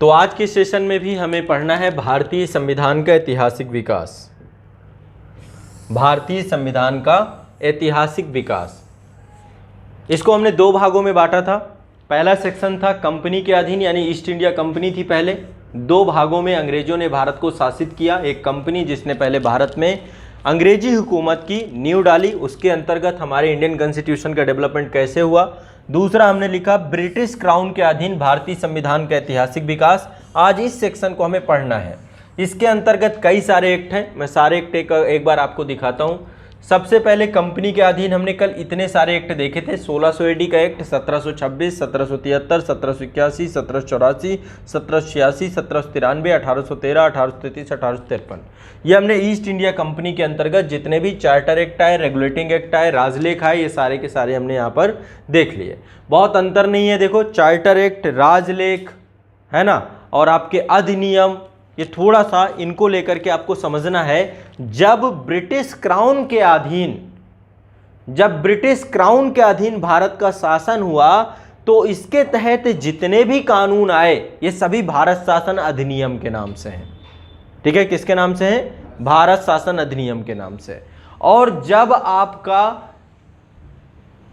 तो आज के सेशन में भी हमें पढ़ना है भारतीय संविधान का ऐतिहासिक विकास। भारतीय संविधान का ऐतिहासिक विकास, इसको हमने दो भागों में बांटा था। पहला सेक्शन था कंपनी के अधीन, यानी ईस्ट इंडिया कंपनी थी। पहले दो भागों में अंग्रेजों ने भारत को शासित किया। एक कंपनी जिसने पहले भारत में अंग्रेजी हुकूमत की नींव डाली, उसके अंतर्गत हमारे इंडियन कॉन्स्टिट्यूशन का डेवलपमेंट कैसे हुआ। दूसरा हमने लिखा ब्रिटिश क्राउन के अधीन भारतीय संविधान का ऐतिहासिक विकास। आज इस सेक्शन को हमें पढ़ना है। इसके अंतर्गत कई सारे एक्ट हैं, मैं सारे एक्ट एक बार आपको दिखाता हूँ। सबसे पहले कंपनी के अधीन हमने कल इतने सारे एक्ट देखे थे। 1600 AD का एक्ट, 1726, 1773, 1781, 1784, 1786, 1793, 1813, 1833, 1853। ये हमने ईस्ट इंडिया कंपनी के अंतर्गत जितने भी चार्टर एक्ट आए, रेगुलेटिंग एक्ट आए, राजलेख आए, ये सारे के सारे हमने यहाँ पर देख लिए। बहुत अंतर नहीं है, देखो चार्टर एक्ट, राजलेख है ना, और आपके अधिनियम, ये थोड़ा सा इनको लेकर के आपको समझना है। जब ब्रिटिश क्राउन के अधीन भारत का शासन हुआ तो इसके तहत जितने भी कानून आए ये सभी भारत शासन अधिनियम के नाम से हैं। ठीक है, किसके नाम से हैं? भारत शासन अधिनियम के नाम से। और जब आपका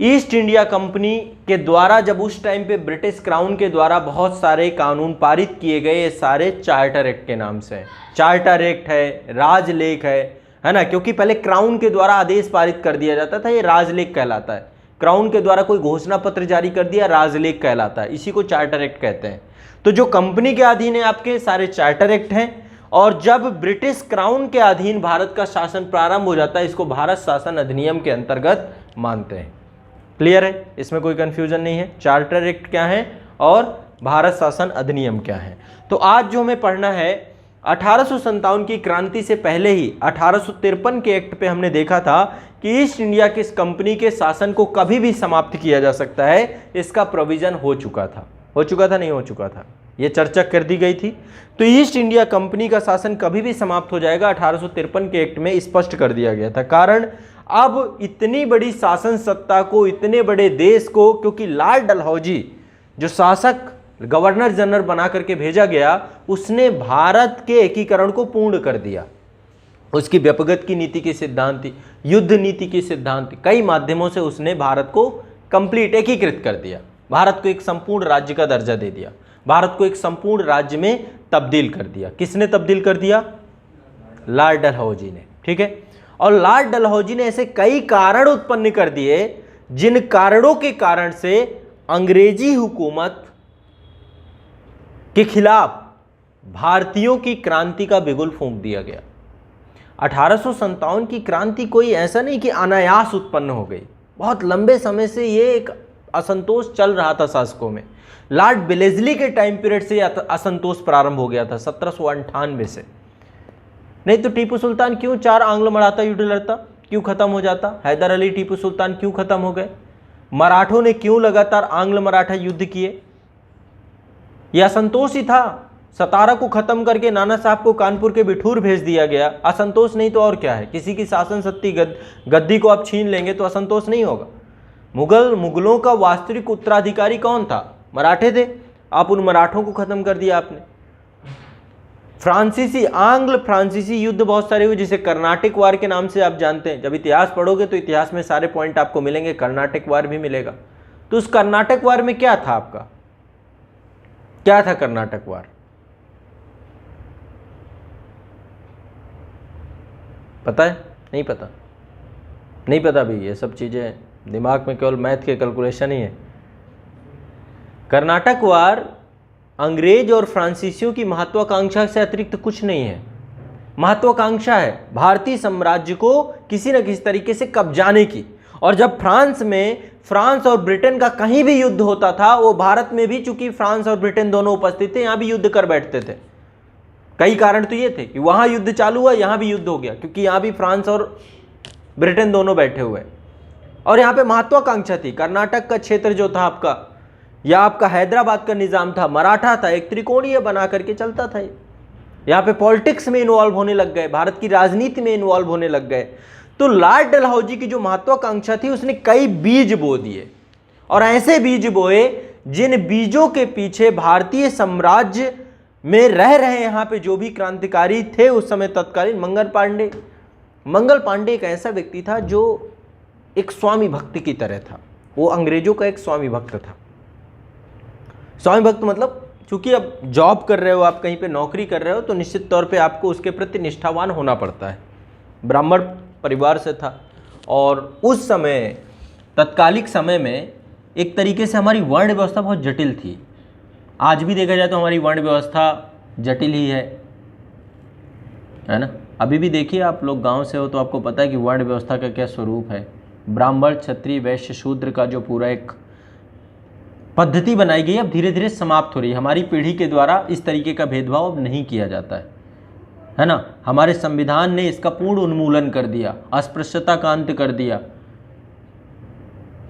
ईस्ट इंडिया कंपनी के द्वारा, जब उस टाइम पे ब्रिटिश क्राउन के द्वारा बहुत सारे कानून पारित किए गए, ये सारे चार्टर एक्ट के नाम से। चार्टर एक्ट है, राजलेख है ना, क्योंकि पहले क्राउन के द्वारा आदेश पारित कर दिया जाता था, ये राजलेख कहलाता है। क्राउन के द्वारा कोई घोषणा पत्र जारी कर दिया, राजलेख कहलाता है, इसी को चार्टर एक्ट कहते हैं। तो जो कंपनी के अधीन है आपके सारे चार्टर एक्ट हैं, और जब ब्रिटिश क्राउन के अधीन भारत का शासन प्रारंभ हो जाता है, इसको भारत शासन अधिनियम के अंतर्गत मानते हैं। क्लियर है, इसमें कोई कंफ्यूजन नहीं है। चार्टर एक्ट क्या है और भारत शासन अधिनियम क्या है। तो आज जो हमें पढ़ना है, 1857 की क्रांति से पहले ही 1853 के एक्ट पे हमने देखा था कि ईस्ट इंडिया की कंपनी के शासन को कभी भी समाप्त किया जा सकता है, इसका प्रोविजन हो चुका था। नहीं हो चुका था, ये चर्चा कर दी गई थी। तो ईस्ट इंडिया कंपनी का शासन कभी भी समाप्त हो जाएगा, 1853 के एक्ट में स्पष्ट कर दिया गया था। कारण, अब इतनी बड़ी शासन सत्ता को, इतने बड़े देश को, क्योंकि लॉर्ड डलहौजी जो शासक गवर्नर जनरल बना करके भेजा गया, उसने भारत के एकीकरण को पूर्ण कर दिया। उसकी व्यपगत की नीति के सिद्धांत, युद्ध नीति के सिद्धांत, कई माध्यमों से उसने भारत को कंप्लीट एकीकृत कर दिया। भारत को एक संपूर्ण राज्य का दर्जा दे दिया, भारत को एक संपूर्ण राज्य में तब्दील कर दिया। किसने तब्दील कर दिया? लॉर्ड डलहौजी ने। ठीक है, और लॉर्ड डलहौजी ने ऐसे कई कारण उत्पन्न कर दिए जिन कारणों के कारण से अंग्रेजी हुकूमत के खिलाफ भारतीयों की क्रांति का बिगुल फूंक दिया गया। 1857 की क्रांति कोई ऐसा नहीं कि अनायास उत्पन्न हो गई, बहुत लंबे समय से ये एक असंतोष चल रहा था शासकों में। लॉर्ड वेलेस्ली के टाइम पीरियड से असंतोष प्रारंभ हो गया था, 1798 से। नहीं तो टीपू सुल्तान क्यों 4 आंग्ल मराठा युद्ध लड़ता, क्यों खत्म हो जाता? हैदर अली, टीपू सुल्तान क्यों खत्म हो गए? मराठों ने क्यों लगातार आंग्ल मराठा युद्ध किए? यह असंतोष ही था। 17 को खत्म करके नाना साहब को कानपुर के बिठूर भेज दिया गया। असंतोष नहीं तो और क्या है? किसी की शासन सत्ती गद्दी को आप छीन लेंगे तो असंतोष नहीं होगा। मुगलों का वास्तविक उत्तराधिकारी कौन था? मराठे थे। आप उन मराठों को खत्म कर दिया आपने। आंग्ल फ्रांसीसी युद्ध बहुत सारे हुए, जिसे कर्नाटिक वार के नाम से आप जानते हैं। जब इतिहास पढ़ोगे तो इतिहास में सारे पॉइंट आपको मिलेंगे, कर्नाटिक वार भी मिलेगा। तो उस कर्नाटक वार में क्या था आपका? क्या था कर्नाटक वार? पता है? नहीं पता? नहीं पता भी, ये सब चीजें दिमाग में केवल मैथ के कैलकुलेशन ही है। कर्नाटक वार अंग्रेज और फ्रांसीसियों की महत्वाकांक्षा से अतिरिक्त कुछ नहीं है। महत्वाकांक्षा है भारतीय साम्राज्य को किसी न किसी तरीके से कब्जाने की। और जब फ्रांस और ब्रिटेन का कहीं भी युद्ध होता था, वो भारत में भी, चूंकि फ्रांस और ब्रिटेन दोनों उपस्थित थे, यहां भी युद्ध कर बैठते थे। कई कारण तो ये थे कि वहां युद्ध चालू हुआ, यहां भी युद्ध हो गया, क्योंकि यहां भी फ्रांस और ब्रिटेन दोनों बैठे हुए। और यहां पे महत्वाकांक्षा थी। कर्नाटक का क्षेत्र जो था आपका, या आपका हैदराबाद का निजाम था, मराठा था, एक त्रिकोणीय बना करके चलता था। यहाँ पे पॉलिटिक्स में इन्वॉल्व होने लग गए, भारत की राजनीति में इन्वॉल्व होने लग गए। तो लॉर्ड डलहौजी की जो महत्वाकांक्षा थी, उसने कई बीज बो दिए, और ऐसे बीज बोए जिन बीजों के पीछे भारतीय साम्राज्य में रह रहे यहाँ पे जो भी क्रांतिकारी थे उस समय तत्कालीन, मंगल पांडे एक ऐसा व्यक्ति था जो एक स्वामी भक्त की तरह था। वो अंग्रेजों का एक स्वामी भक्त था। स्वामी भक्त मतलब चूंकि अब जॉब कर रहे हो, आप कहीं पे नौकरी कर रहे हो, तो निश्चित तौर पे आपको उसके प्रति निष्ठावान होना पड़ता है। ब्राह्मण परिवार से था और उस समय तत्कालिक समय में एक तरीके से हमारी वर्ण व्यवस्था बहुत जटिल थी। आज भी देखा जाए तो हमारी वर्ण व्यवस्था जटिल ही है ना। अभी भी देखिए, आप लोग गांव से हो तो आपको पता है कि वर्ण व्यवस्था का क्या स्वरूप है। ब्राह्मण, क्षत्रिय, वैश्य, शूद्र का जो पूरा एक पद्धति बनाई गई अब धीरे धीरे समाप्त हो रही है। हमारी पीढ़ी के द्वारा इस तरीके का भेदभाव अब नहीं किया जाता है ना। हमारे संविधान ने इसका पूर्ण उन्मूलन कर दिया, अस्पृश्यता का अंत कर दिया,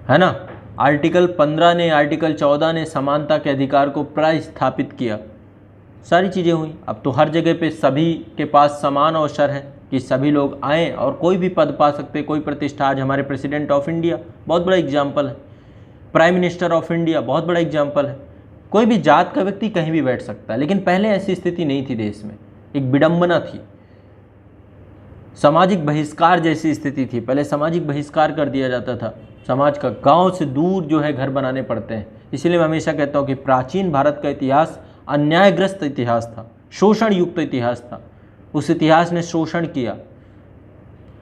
है ना। आर्टिकल 15 ने, आर्टिकल 14 ने समानता के अधिकार को प्रतिस्थापित किया। सारी चीज़ें हुई। अब तो हर जगह पे सभी के पास समान अवसर है कि सभी लोग आएँ और कोई भी पद पा सकते, कोई प्रतिष्ठा। आज हमारे प्रेसिडेंट ऑफ इंडिया बहुत बड़ा एग्जाम्पल है, प्राइम मिनिस्टर ऑफ इंडिया बहुत बड़ा एग्जाम्पल है। कोई भी जात का व्यक्ति कहीं भी बैठ सकता है, लेकिन पहले ऐसी स्थिति नहीं थी देश में। एक विडंबना थी, सामाजिक बहिष्कार जैसी स्थिति थी। पहले सामाजिक बहिष्कार कर दिया जाता था, समाज का गांव से दूर जो है घर बनाने पड़ते हैं। इसीलिए मैं हमेशा कहता हूँ कि प्राचीन भारत का इतिहास अन्यायग्रस्त इतिहास था, शोषण युक्त इतिहास था। उस इतिहास ने शोषण किया,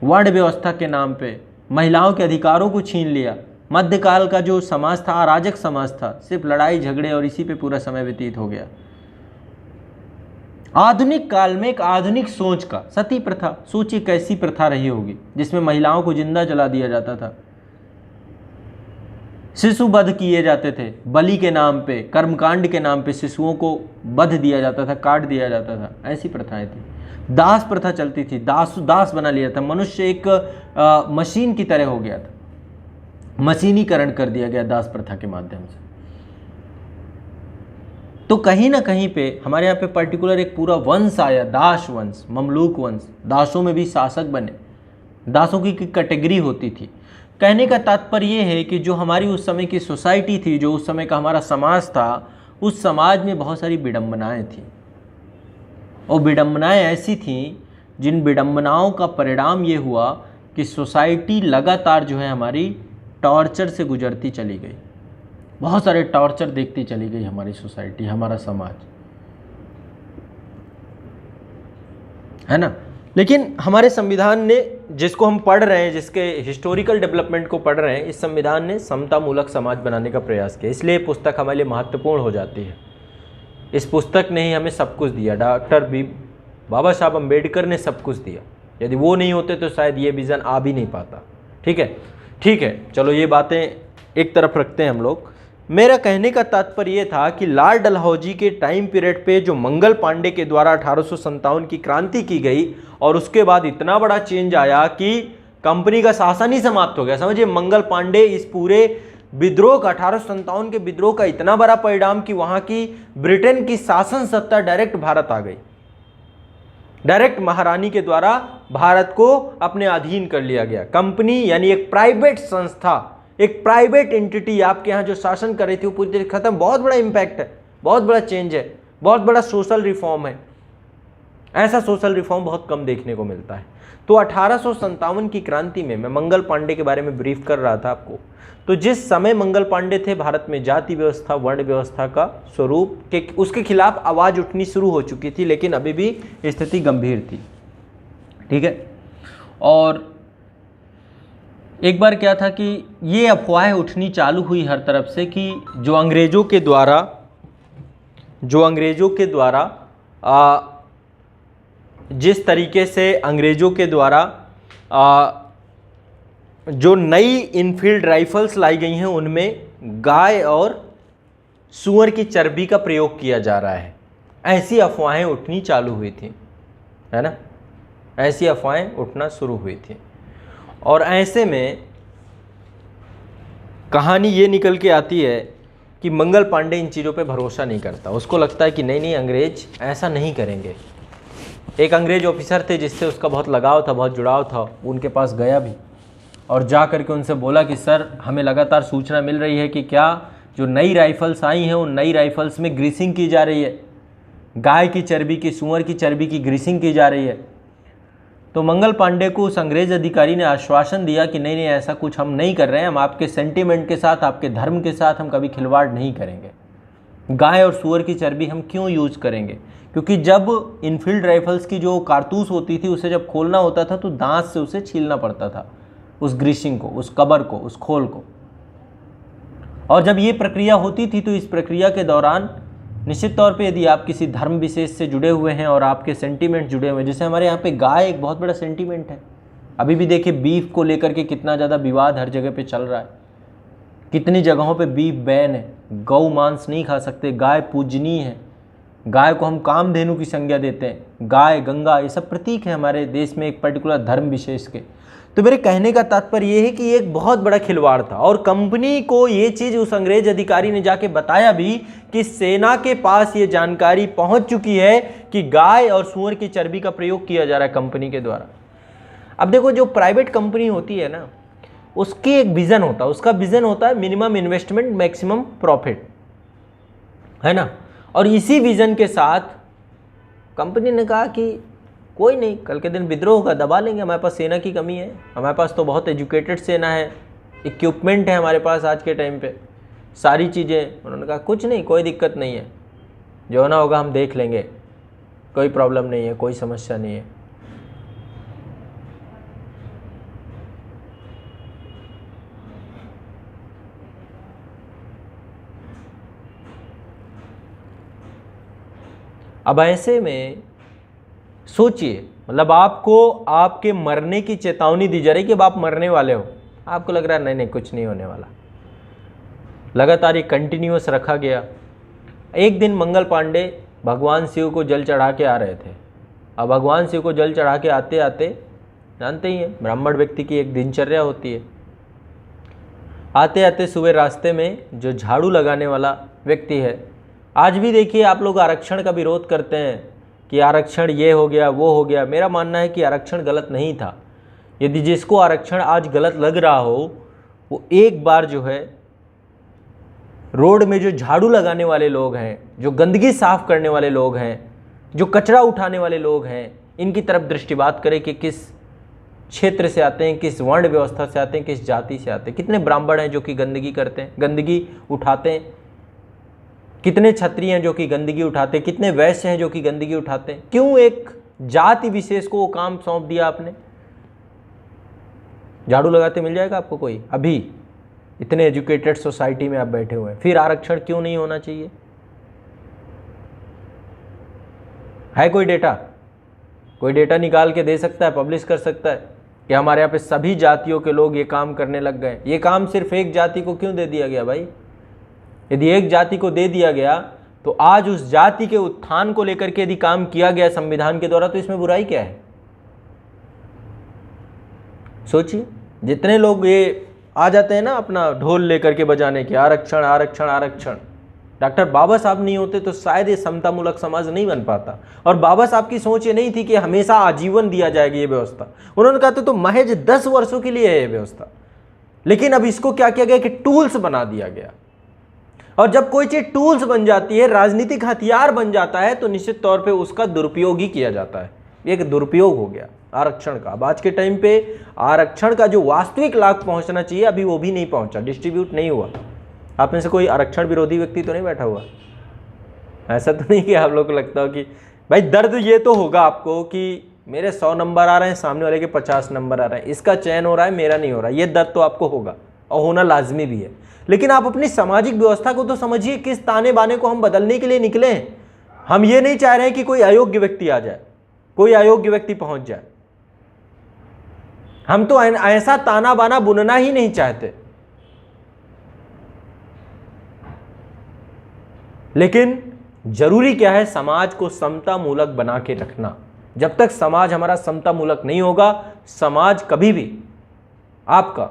वर्ण व्यवस्था के नाम पे महिलाओं के अधिकारों को छीन लिया। मध्यकाल का जो समाज था अराजक समाज था, सिर्फ लड़ाई झगड़े और इसी पे पूरा समय व्यतीत हो गया। आधुनिक काल में एक आधुनिक सोच का, सती प्रथा, सोचिए कैसी प्रथा रही होगी जिसमें महिलाओं को जिंदा जला दिया जाता था, शिशु वध किए जाते थे, बलि के नाम पे, कर्मकांड के नाम पे शिशुओं को वध दिया जाता था, काट दिया जाता था। ऐसी प्रथाएं थी। दास प्रथा चलती थी, दास बना लिया था। मनुष्य एक मशीन की तरह हो गया था, मशीनीकरण कर दिया गया दास प्रथा के माध्यम से। तो कहीं ना कहीं पे हमारे यहाँ पे पर्टिकुलर एक पूरा वंश आया, दास वंश, ममलूक वंश। दासों में भी शासक बने, दासों की कैटेगरी होती थी। कहने का तात्पर्य ये है कि जो हमारी उस समय की सोसाइटी थी, जो उस समय का हमारा समाज था, उस समाज में बहुत सारी विडंबनाएं थी। और विडंबनाएं ऐसी थीं जिन विडंबनाओं का परिणाम ये हुआ कि सोसाइटी लगातार जो है हमारी टॉर्चर से गुजरती चली गई। बहुत सारे टॉर्चर देखती चली गई हमारी सोसाइटी, हमारा समाज, है ना। लेकिन हमारे संविधान ने, जिसको हम पढ़ रहे हैं, जिसके हिस्टोरिकल डेवलपमेंट को पढ़ रहे हैं, इस संविधान ने समतामूलक समाज बनाने का प्रयास किया। इसलिए पुस्तक हमारे लिए महत्वपूर्ण हो जाती है। इस पुस्तक ने ही हमें सब कुछ दिया। बाबा साहब अम्बेडकर ने सब कुछ दिया। यदि वो नहीं होते तो शायद ये विज़न आ भी नहीं पाता। ठीक है, चलो ये बातें एक तरफ रखते हैं हम लोग। मेरा कहने का तात्पर्य ये था कि लाल डलहौजी के टाइम पीरियड पे जो मंगल पांडे के द्वारा 1857 की क्रांति की गई और उसके बाद इतना बड़ा चेंज आया कि कंपनी का शासन ही समाप्त हो गया। समझिए, मंगल पांडे इस पूरे विद्रोह का, 1857 के विद्रोह का इतना बड़ा परिणाम कि वहाँ की ब्रिटेन की शासन सत्ता डायरेक्ट भारत आ गई। डायरेक्ट महारानी के द्वारा भारत को अपने अधीन कर लिया गया। कंपनी यानी एक प्राइवेट संस्था, एक प्राइवेट एंटिटी आपके यहाँ जो शासन कर रही थी वो पूरी तरह खत्म। बहुत बड़ा इम्पैक्ट है, बहुत बड़ा चेंज है, बहुत बड़ा सोशल रिफॉर्म है। ऐसा सोशल रिफॉर्म बहुत कम देखने को मिलता है। तो 1857 की क्रांति में, मैं मंगल पांडे के बारे में ब्रीफ कर रहा था आपको, तो जिस समय मंगल पांडे थे, भारत में जाति व्यवस्था, वर्ण व्यवस्था का स्वरूप के उसके खिलाफ आवाज़ उठनी शुरू हो चुकी थी, लेकिन अभी भी स्थिति गंभीर थी। ठीक है। और एक बार क्या था कि ये अफवाहें उठनी चालू हुई हर तरफ से कि जो अंग्रेज़ों के द्वारा जिस तरीके से अंग्रेज़ों के द्वारा जो नई इनफील्ड राइफल्स लाई गई हैं उनमें गाय और सूअर की चर्बी का प्रयोग किया जा रहा है, ऐसी अफवाहें उठनी चालू हुई थी, है ना। ऐसी अफवाहें उठना शुरू हुई थी। और ऐसे में कहानी ये निकल के आती है कि मंगल पांडे इन चीज़ों पे भरोसा नहीं करता। उसको लगता है कि नहीं अंग्रेज ऐसा नहीं करेंगे। एक अंग्रेज ऑफिसर थे जिससे उसका बहुत लगाव था, बहुत जुड़ाव था। उनके पास गया भी और जा करके उनसे बोला कि सर, हमें लगातार सूचना मिल रही है कि क्या जो नई राइफ़ल्स आई हैं उन नई राइफ़ल्स में ग्रीसिंग की जा रही है, गाय की चर्बी की, सूअर की चर्बी की ग्रीसिंग की जा रही है। तो मंगल पांडे को उस अंग्रेज अधिकारी ने आश्वासन दिया कि नहीं नहीं, ऐसा कुछ हम नहीं कर रहे हैं, हम आपके सेंटीमेंट के साथ, आपके धर्म के साथ हम कभी खिलवाड़ नहीं करेंगे। गाय और सूअर की चर्बी हम क्यों यूज़ करेंगे? क्योंकि जब इनफील्ड राइफल्स की जो कारतूस होती थी उसे जब खोलना होता था तो दांत से उसे छीलना पड़ता था, उस ग्रीसिंग को, उस कबर को, उस खोल को। और जब ये प्रक्रिया होती थी तो इस प्रक्रिया के दौरान निश्चित तौर पे यदि आप किसी धर्म विशेष से जुड़े हुए हैं और आपके सेंटीमेंट जुड़े हुए हैं, जैसे हमारे यहाँ पे गाय एक बहुत बड़ा सेंटीमेंट है। अभी भी देखिए बीफ को लेकर के कितना ज़्यादा विवाद हर जगह पे चल रहा है, कितनी जगहों पे बीफ बैन है, गौ मांस नहीं खा सकते, गाय पूजनीय है, गाय को हम कामधेनु की संज्ञा देते हैं, गाय गंगा ये सब प्रतीक है हमारे देश में एक पर्टिकुलर धर्म विशेष के। तो मेरे कहने का तात्पर्य ये है कि ये एक बहुत बड़ा खिलवाड़ था और कंपनी को ये चीज़ उस अंग्रेज अधिकारी ने जाके बताया भी कि सेना के पास ये जानकारी पहुंच चुकी है कि गाय और सूअर की चर्बी का प्रयोग किया जा रहा है कंपनी के द्वारा। अब देखो, जो प्राइवेट कंपनी होती है ना, उसकी एक विज़न होता है, उसका विज़न होता है मिनिमम इन्वेस्टमेंट मैक्सिमम प्रॉफिट, है ना। और इसी विज़न के साथ कंपनी ने कहा कि कोई नहीं, कल के दिन विद्रोह होगा, दबा लेंगे, हमारे पास सेना की कमी है, हमारे पास तो बहुत एजुकेटेड सेना है, इक्विपमेंट है हमारे पास आज के टाइम पे, सारी चीज़ें। उन्होंने कहा कुछ नहीं, कोई दिक्कत नहीं है, जो होना होगा हम देख लेंगे, कोई प्रॉब्लम नहीं है, कोई समस्या नहीं है। अब ऐसे में सोचिए, मतलब आपको आपके मरने की चेतावनी दी जा रही कि अब आप मरने वाले हो, आपको लग रहा है नहीं नहीं कुछ नहीं होने वाला, लगातार ये कंटिन्यूअस रखा गया। एक दिन मंगल पांडे भगवान शिव को जल चढ़ा के आ रहे थे। अब भगवान शिव को जल चढ़ा के आते आते, जानते ही हैं ब्राह्मण व्यक्ति की एक दिनचर्या होती है, आते आते सुबह रास्ते में जो झाड़ू लगाने वाला व्यक्ति है, आज भी देखिए आप लोग आरक्षण का विरोध करते हैं कि आरक्षण ये हो गया वो हो गया। मेरा मानना है कि आरक्षण गलत नहीं था। यदि जिसको आरक्षण आज गलत लग रहा हो वो एक बार जो है रोड में जो झाड़ू लगाने वाले लोग हैं, जो गंदगी साफ करने वाले लोग हैं, जो कचरा उठाने वाले लोग हैं, इनकी तरफ दृष्टिपात करें कि किस क्षेत्र से आते हैं, किस वर्ण व्यवस्था से आते हैं, किस जाति से आते हैं। कितने ब्राह्मण हैं जो कि गंदगी करते हैं, गंदगी उठाते हैं, कितने क्षत्रिय हैं जो कि गंदगी उठाते हैं, कितने वैश्य हैं जो कि गंदगी उठाते हैं। क्यों एक जाति विशेष को वो काम सौंप दिया आपने? झाड़ू लगाते मिल जाएगा आपको कोई? अभी इतने एजुकेटेड सोसाइटी में आप बैठे हुए हैं, फिर आरक्षण क्यों नहीं होना चाहिए? है कोई डेटा? कोई डेटा निकाल के दे सकता है, पब्लिश कर सकता है कि हमारे यहाँ पे सभी जातियों के लोग ये काम करने लग गए? ये काम सिर्फ एक जाति को क्यों दे दिया गया भाई? यदि एक जाति को दे दिया गया तो आज उस जाति के उत्थान को लेकर के यदि काम किया गया संविधान के द्वारा, तो इसमें बुराई क्या है? सोचिए, जितने लोग ये आ जाते हैं ना अपना ढोल लेकर के बजाने के, आरक्षण आरक्षण आरक्षण। डॉक्टर बाबा साहब नहीं होते तो शायद ये समतामूलक समाज नहीं बन पाता। और बाबा साहब की सोच ये नहीं थी कि हमेशा आजीवन दिया जाएगा ये व्यवस्था। उन्होंने कहा तो महज 10 वर्षों के लिए है ये व्यवस्था, लेकिन अब इसको क्या किया गया कि टूल्स बना दिया गया। और जब कोई चीज टूल्स बन जाती है, राजनीतिक हथियार बन जाता है, तो निश्चित तौर पे उसका दुरुपयोग ही किया जाता है। एक दुरुपयोग हो गया आरक्षण का। अब आज के टाइम पे आरक्षण का जो वास्तविक लाभ पहुंचना चाहिए अभी वो भी नहीं पहुंचा, डिस्ट्रीब्यूट नहीं हुआ। आप में से कोई आरक्षण विरोधी व्यक्ति तो नहीं बैठा हुआ? ऐसा तो नहीं कि आप लोग को लगता हो कि भाई दर्द ये तो होगा आपको कि मेरे 100 नंबर आ रहे हैं, सामने वाले के 50 नंबर आ रहे हैं, इसका चयन हो रहा है, मेरा नहीं हो रहा। ये दर्द तो आपको होगा और होना लाजमी भी है। लेकिन आप अपनी सामाजिक व्यवस्था को तो समझिए, किस ताने बाने को हम बदलने के लिए निकले हैं। हम ये नहीं चाह रहे हैं कि कोई अयोग्य व्यक्ति आ जाए, कोई अयोग्य व्यक्ति पहुंच जाए। हम तो ऐसा ताना बाना बुनना ही नहीं चाहते। लेकिन जरूरी क्या है? समाज को समता मूलक बना के रखना। जब तक समाज हमारा समता मूलक नहीं होगा, समाज कभी भी आपका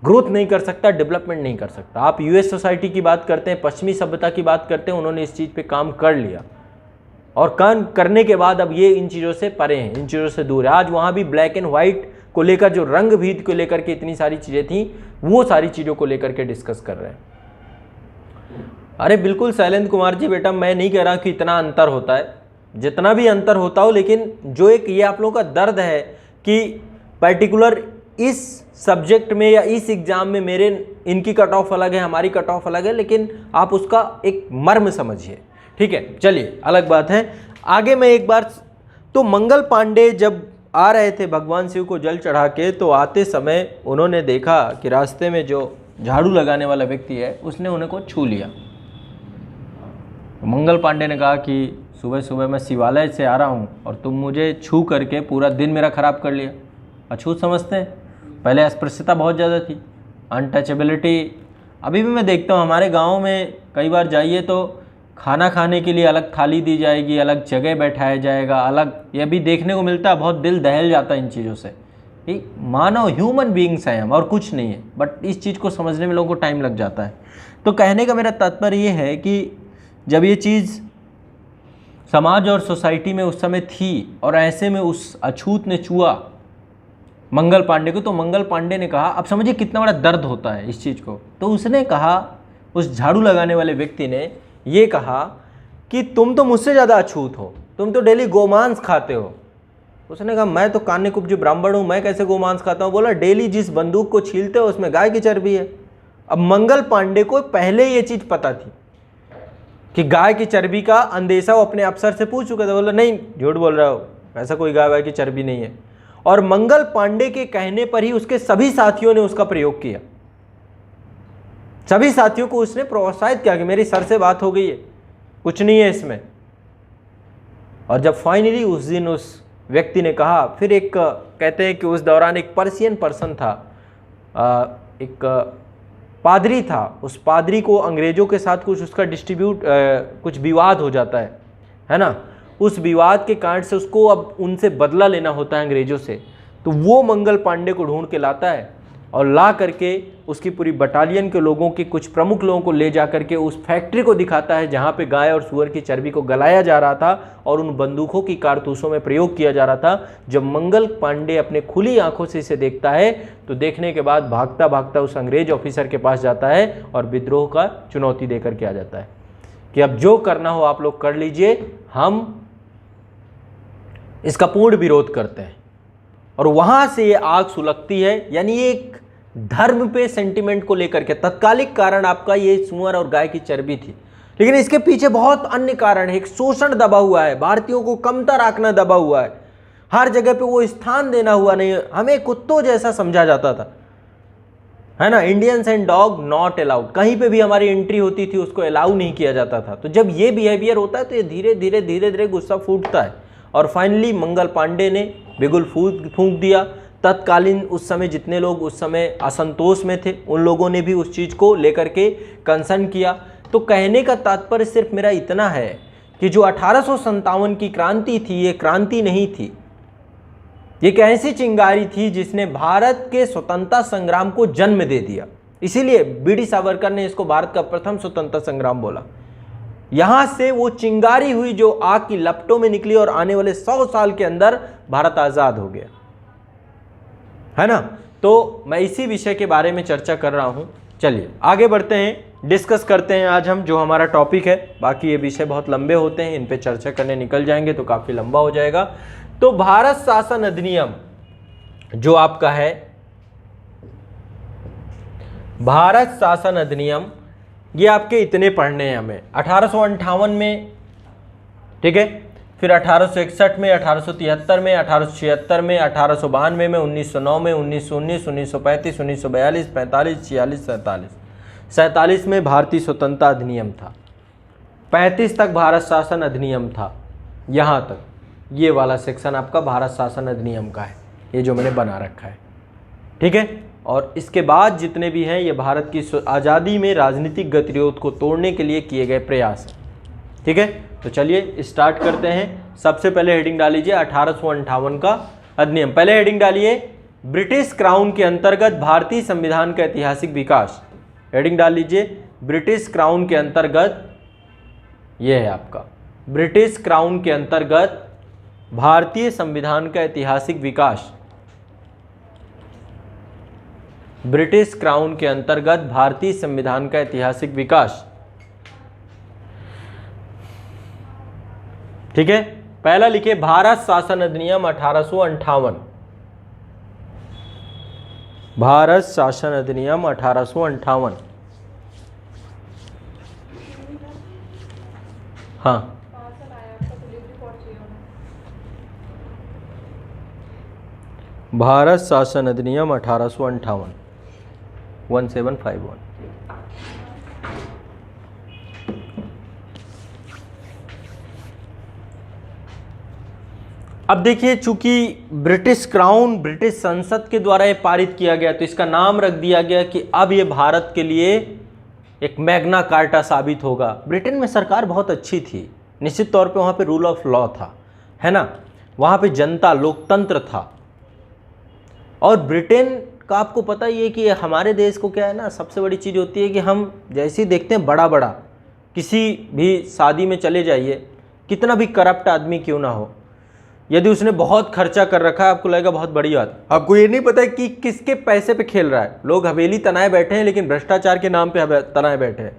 ग्रोथ नहीं कर सकता, डेवलपमेंट नहीं कर सकता। आप यूएस सोसाइटी की बात करते हैं, पश्चिमी सभ्यता की बात करते हैं, उन्होंने इस चीज़ पे काम कर लिया और काम करने के बाद अब ये इन चीज़ों से परे हैं, इन चीज़ों से दूर है। आज वहाँ भी ब्लैक एंड वाइट को लेकर, जो रंग भेद को लेकर के इतनी सारी चीज़ें थी, वो सारी चीज़ों को लेकर के डिस्कस कर रहे हैं। अरे बिल्कुल शैलेंद्र कुमार जी, बेटा मैं नहीं कह रहा कि इतना अंतर होता है, जितना भी अंतर होता हो, लेकिन जो एक ये आप लोगों का दर्द है कि पर्टिकुलर इस सब्जेक्ट में या इस एग्ज़ाम में मेरे इनकी कट ऑफ अलग है, हमारी कट ऑफ अलग है, लेकिन आप उसका एक मर्म समझिए। ठीक है, चलिए अलग बात है। आगे मैं एक बार, तो मंगल पांडे जब आ रहे थे भगवान शिव को जल चढ़ा के, तो आते समय उन्होंने देखा कि रास्ते में जो झाड़ू लगाने वाला व्यक्ति है उसने उन्हें को छू लिया। मंगल पांडे ने कहा कि सुबह सुबह मैं शिवालय से आ रहा हूँ और तुम मुझे छू करके पूरा दिन मेरा ख़राब कर लिया। अछूत समझते हैं, पहले अस्पृश्यता बहुत ज़्यादा थी, अनटचेबिलिटी। अभी भी मैं देखता हूँ हमारे गांव में कई बार जाइए तो खाना खाने के लिए अलग थाली दी जाएगी, अलग जगह बैठाया जाएगा, अलग, ये भी देखने को मिलता है। बहुत दिल दहल जाता है इन चीज़ों से। मानव ह्यूमन बीइंग्स हैं हम, और कुछ नहीं है, बट इस चीज़ को समझने में लोगों को टाइम लग जाता है। तो कहने का मेरा तात्पर्य ये है कि जब ये चीज़ समाज और सोसाइटी में उस समय थी और ऐसे में उस अछूत ने छुआ मंगल पांडे को, तो मंगल पांडे ने कहा, अब समझिए कितना बड़ा दर्द होता है इस चीज़ को। तो उसने कहा, उस झाड़ू लगाने वाले व्यक्ति ने ये कहा कि तुम तो मुझसे ज़्यादा अछूत हो, तुम तो डेली गोमांस खाते हो। उसने कहा मैं तो कान्य कुब्ज ब्राह्मण हूँ, मैं कैसे गोमांस खाता हूँ। बोला डेली जिस बंदूक को छीलते हो उसमें गाय की चर्बी है। अब मंगल पांडे को पहले ये चीज़ पता थी कि गाय की चर्बी का अंदेशा वो अपने अफसर से पूछ चुका था। बोला नहीं, झूठ बोल रहा हो, ऐसा कोई गाय वाय की चर्बी नहीं है। और मंगल पांडे के कहने पर ही उसके सभी साथियों ने उसका प्रयोग किया। सभी साथियों को उसने प्रोत्साहित किया कि मेरी सर से बात हो गई है, कुछ नहीं है इसमें। और जब फाइनली उस दिन उस व्यक्ति ने कहा, फिर एक कहते हैं कि उस दौरान एक पर्शियन पर्सन था, एक पादरी था, उस पादरी को अंग्रेजों के साथ कुछ उसका कुछ विवाद हो जाता है ना। उस विवाद के कारण से उसको अब उनसे बदला लेना होता है अंग्रेजों से। तो वो मंगल पांडे को ढूंढ के लाता है और ला करके उसकी पूरी बटालियन के लोगों के कुछ प्रमुख लोगों को ले जा करके उस फैक्ट्री को दिखाता है जहाँ पे गाय और सुअर की चर्बी को गलाया जा रहा था और उन बंदूकों की कारतूसों में प्रयोग किया जा रहा था। जब मंगल पांडे अपने खुली आंखों से इसे देखता है तो देखने के बाद भागता भागता उस अंग्रेज ऑफिसर के पास जाता है और विद्रोह का चुनौती देकर के आ जाता है कि अब जो करना हो आप लोग कर लीजिए, हम इसका पूर्ण विरोध करते हैं। और वहां से ये आग सुलगती है। यानी ये एक धर्म पे सेंटिमेंट को लेकर के तत्कालिक कारण आपका ये सुअर और गाय की चर्बी थी, लेकिन इसके पीछे बहुत अन्य कारण है। एक शोषण दबा हुआ है, भारतीयों को कमतर आंकना दबा हुआ है, हर जगह पे वो स्थान देना हुआ नहीं, हमें कुत्तों जैसा समझा जाता था, है ना। Indians and dog not allowed, कहीं पे भी हमारी एंट्री होती थी उसको अलाउ नहीं किया जाता था। तो जब ये बिहेवियर होता है तो ये धीरे धीरे धीरे धीरे गुस्सा फूटता है और फाइनली मंगल पांडे ने बिगुल फूंक दिया। तत्कालीन उस समय जितने लोग उस समय असंतोष में थे उन लोगों ने भी उस चीज़ को लेकर के कंसर्न किया। तो कहने का तात्पर्य सिर्फ मेरा इतना है कि जो 1857 की क्रांति थी, ये क्रांति नहीं थी, ये एक ऐसी चिंगारी थी जिसने भारत के स्वतंत्रता संग्राम को जन्म दे दिया। इसीलिए बीडी सावरकर ने इसको भारत का प्रथम स्वतंत्रता संग्राम बोला। यहां से वो चिंगारी हुई जो आग की लपटों में निकली और आने वाले 100 साल के अंदर भारत आजाद हो गया, है ना। तो मैं इसी विषय के बारे में चर्चा कर रहा हूं। चलिए आगे बढ़ते हैं, डिस्कस करते हैं आज हम जो हमारा टॉपिक है। बाकी ये विषय बहुत लंबे होते हैं, इन पे चर्चा करने निकल जाएंगे तो काफी लंबा हो जाएगा। तो भारत शासन अधिनियम जो आपका है, भारत शासन अधिनियम, ये आपके इतने पढ़ने हैं हमें। 1858 में, ठीक है, फिर 1861 में, 1873 में, 1876 में, 1892 में, 1909 में, 1919, 1935, 1942, 45, 46, 47। 47 में भारतीय स्वतंत्रता अधिनियम था। 35 तक भारत शासन अधिनियम था। यहाँ तक ये वाला सेक्शन आपका भारत शासन अधिनियम का है, ये जो मैंने बना रखा है, ठीक है। और इसके बाद जितने भी हैं ये भारत की आज़ादी में राजनीतिक गतिरोध को तोड़ने के लिए किए गए प्रयास हैं, ठीक है। तो चलिए स्टार्ट करते हैं। सबसे पहले हेडिंग डालीजिए 1858 का अधिनियम। पहले हेडिंग डालिए ब्रिटिश क्राउन के अंतर्गत भारतीय संविधान का ऐतिहासिक विकास। हेडिंग डाल लीजिए ब्रिटिश क्राउन के अंतर्गत, यह है आपका ब्रिटिश क्राउन के अंतर्गत भारतीय संविधान का ऐतिहासिक विकास। ब्रिटिश क्राउन के अंतर्गत भारतीय संविधान का ऐतिहासिक विकास। ठीक है, पहला लिखिए भारत शासन अधिनियम 1858। भारत शासन अधिनियम 1858। हाँ, भारत शासन अधिनियम 1858 1751। अब देखिए, चूंकि ब्रिटिश क्राउन, ब्रिटिश संसद के द्वारा ये पारित किया गया, तो इसका नाम रख दिया गया कि अब ये भारत के लिए एक मैग्ना कार्टा साबित होगा। ब्रिटेन में सरकार बहुत अच्छी थी, निश्चित तौर पे वहाँ पे रूल ऑफ लॉ था, है ना, वहाँ पे जनता, लोकतंत्र था। और ब्रिटेन का आपको पता ही है कि हमारे देश को क्या है ना, सबसे बड़ी चीज़ होती है कि हम जैसे ही देखते हैं बड़ा बड़ा, किसी भी शादी में चले जाइए, कितना भी करप्ट आदमी क्यों ना हो, यदि उसने बहुत खर्चा कर रखा है, आपको लगेगा बहुत बड़ी बात। आपको ये नहीं पता है कि किसके पैसे पे खेल रहा है। लोग हवेली तनाए बैठे हैं, लेकिन भ्रष्टाचार के नाम पे तनाए बैठे हैं।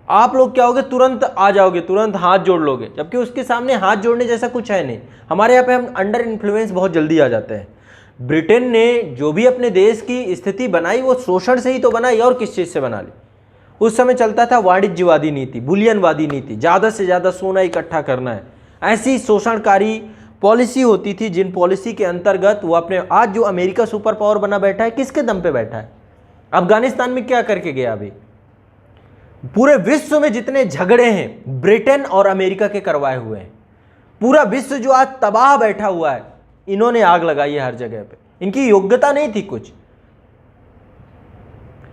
आप लोग क्या होगे, तुरंत आ जाओगे, तुरंत हाथ जोड़ लोगे, जबकि उसके सामने हाथ जोड़ने जैसा कुछ है नहीं। हमारे यहाँ पे हम अंडर इन्फ्लुएंस बहुत जल्दी आ जाते हैं। ब्रिटेन ने जो भी अपने देश की स्थिति बनाई, वो शोषण से ही तो बनाई, और किस चीज़ से बना ली। उस समय चलता था वाणिज्यवादी नीति, बुलियनवादी नीति, ज़्यादा से ज़्यादा सोना इकट्ठा करना है। ऐसी शोषणकारी पॉलिसी होती थी, जिन पॉलिसी के अंतर्गत वो अपने, आज जो अमेरिका सुपर पावर बना बैठा है, किसके दम पे बैठा है? अफगानिस्तान में क्या करके गया? अभी पूरे विश्व में जितने झगड़े हैं ब्रिटेन और अमेरिका के करवाए हुए हैं। पूरा विश्व जो आज तबाह बैठा हुआ है, इन्होंने आग लगाई है हर जगह पे। इनकी योग्यता नहीं थी कुछ,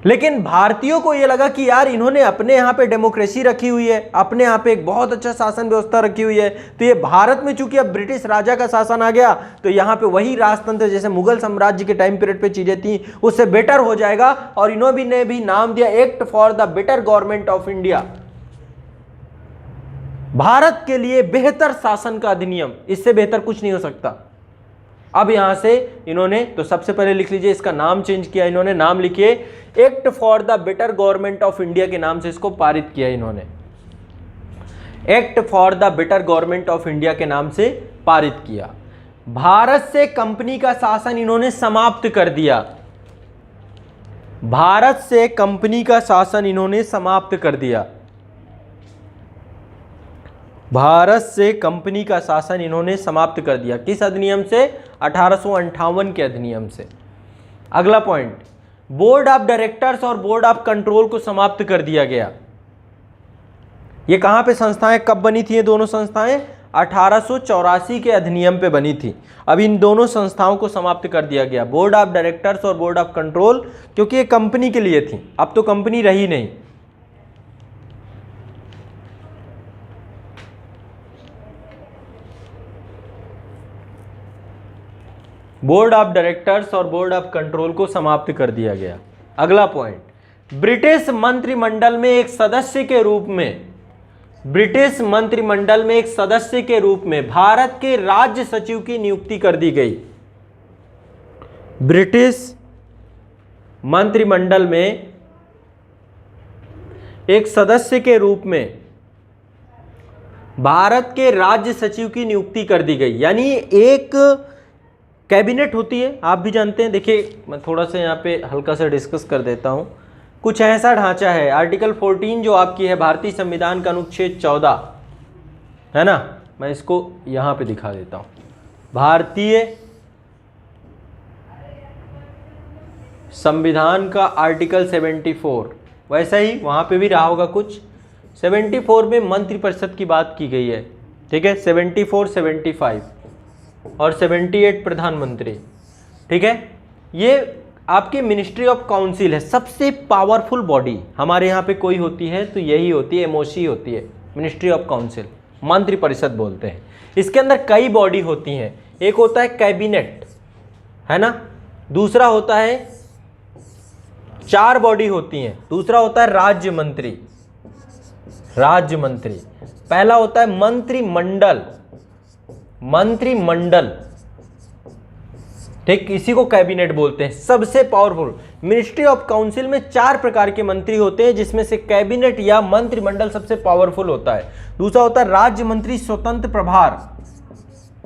लेकिन भारतीयों को यह लगा कि यार इन्होंने अपने यहाँ पे डेमोक्रेसी रखी हुई है, अपने यहाँ पे एक बहुत अच्छा शासन व्यवस्था रखी हुई है, तो ये भारत में चूंकि अब ब्रिटिश राजा का शासन आ गया, तो यहाँ पे वही राजतंत्र जैसे मुगल साम्राज्य के टाइम पीरियड पे चीजें थी, उससे बेटर हो जाएगा। और इन्होंने भी नाम दिया act for the better government of India, Bharat के लिए बेहतर शासन का अधिनियम। इससे बेहतर कुछ नहीं हो सकता। अब यहां से इन्होंने, तो सबसे पहले लिख लीजिए, इसका नाम चेंज किया इन्होंने, नाम लिखिए act for the better government of India के नाम से इसको पारित किया इन्होंने। Act for the better government of India के नाम से पारित किया। भारत से कंपनी का शासन इन्होंने समाप्त कर दिया। भारत से कंपनी का शासन इन्होंने समाप्त कर दिया। भारत से कंपनी का शासन इन्होंने समाप्त कर दिया। किस अधिनियम से? 1858 के अधिनियम से। अगला पॉइंट, बोर्ड ऑफ डायरेक्टर्स और बोर्ड ऑफ कंट्रोल को समाप्त कर दिया गया। ये कहां पे संस्थाएं, कब बनी थी ये दोनों संस्थाएं? 1884 के अधिनियम पे बनी थी। अब इन दोनों संस्थाओं को समाप्त कर दिया गया, बोर्ड ऑफ डायरेक्टर्स और बोर्ड ऑफ कंट्रोल, क्योंकि ये कंपनी के लिए थी। अब तो कंपनी रही नहीं। बोर्ड ऑफ डायरेक्टर्स और बोर्ड ऑफ कंट्रोल को समाप्त कर दिया गया। अगला पॉइंट, ब्रिटिश मंत्रिमंडल में एक सदस्य के रूप में, ब्रिटिश मंत्रिमंडल में एक सदस्य के रूप में भारत के राज्य सचिव की नियुक्ति कर दी गई। ब्रिटिश मंत्रिमंडल में एक सदस्य के रूप में भारत के राज्य सचिव की नियुक्ति कर दी गई। यानी एक कैबिनेट होती है, आप भी जानते हैं। देखिए, मैं थोड़ा सा यहाँ पे हल्का सा डिस्कस कर देता हूँ। कुछ ऐसा ढांचा है, आर्टिकल 14 जो आपकी है भारतीय संविधान का अनुच्छेद 14 है ना, मैं इसको यहाँ पे दिखा देता हूँ। भारतीय संविधान का आर्टिकल 74, वैसा ही वहाँ पे भी रहा होगा कुछ। 74 में मंत्रिपरिषद की बात की गई है, ठीक है। 74, 75 और 78 प्रधानमंत्री, ठीक है। ये आपकी मिनिस्ट्री ऑफ काउंसिल है, सबसे पावरफुल बॉडी हमारे यहाँ पे कोई होती है तो यही होती है, एमओसी होती है, मिनिस्ट्री ऑफ काउंसिल, मंत्रिपरिषद बोलते हैं। इसके अंदर कई बॉडी होती हैं। एक होता है कैबिनेट, है ना, दूसरा होता है, 4 बॉडी होती हैं। दूसरा होता है राज्य मंत्री, राज्य मंत्री। पहला होता है मंत्रिमंडल, मंत्रिमंडल, ठीक, इसी को कैबिनेट बोलते हैं, सबसे पावरफुल। मिनिस्ट्री ऑफ काउंसिल में 4 प्रकार के मंत्री होते हैं, जिसमें से कैबिनेट या मंत्रिमंडल सबसे पावरफुल होता है। दूसरा होता है राज्य मंत्री स्वतंत्र प्रभार,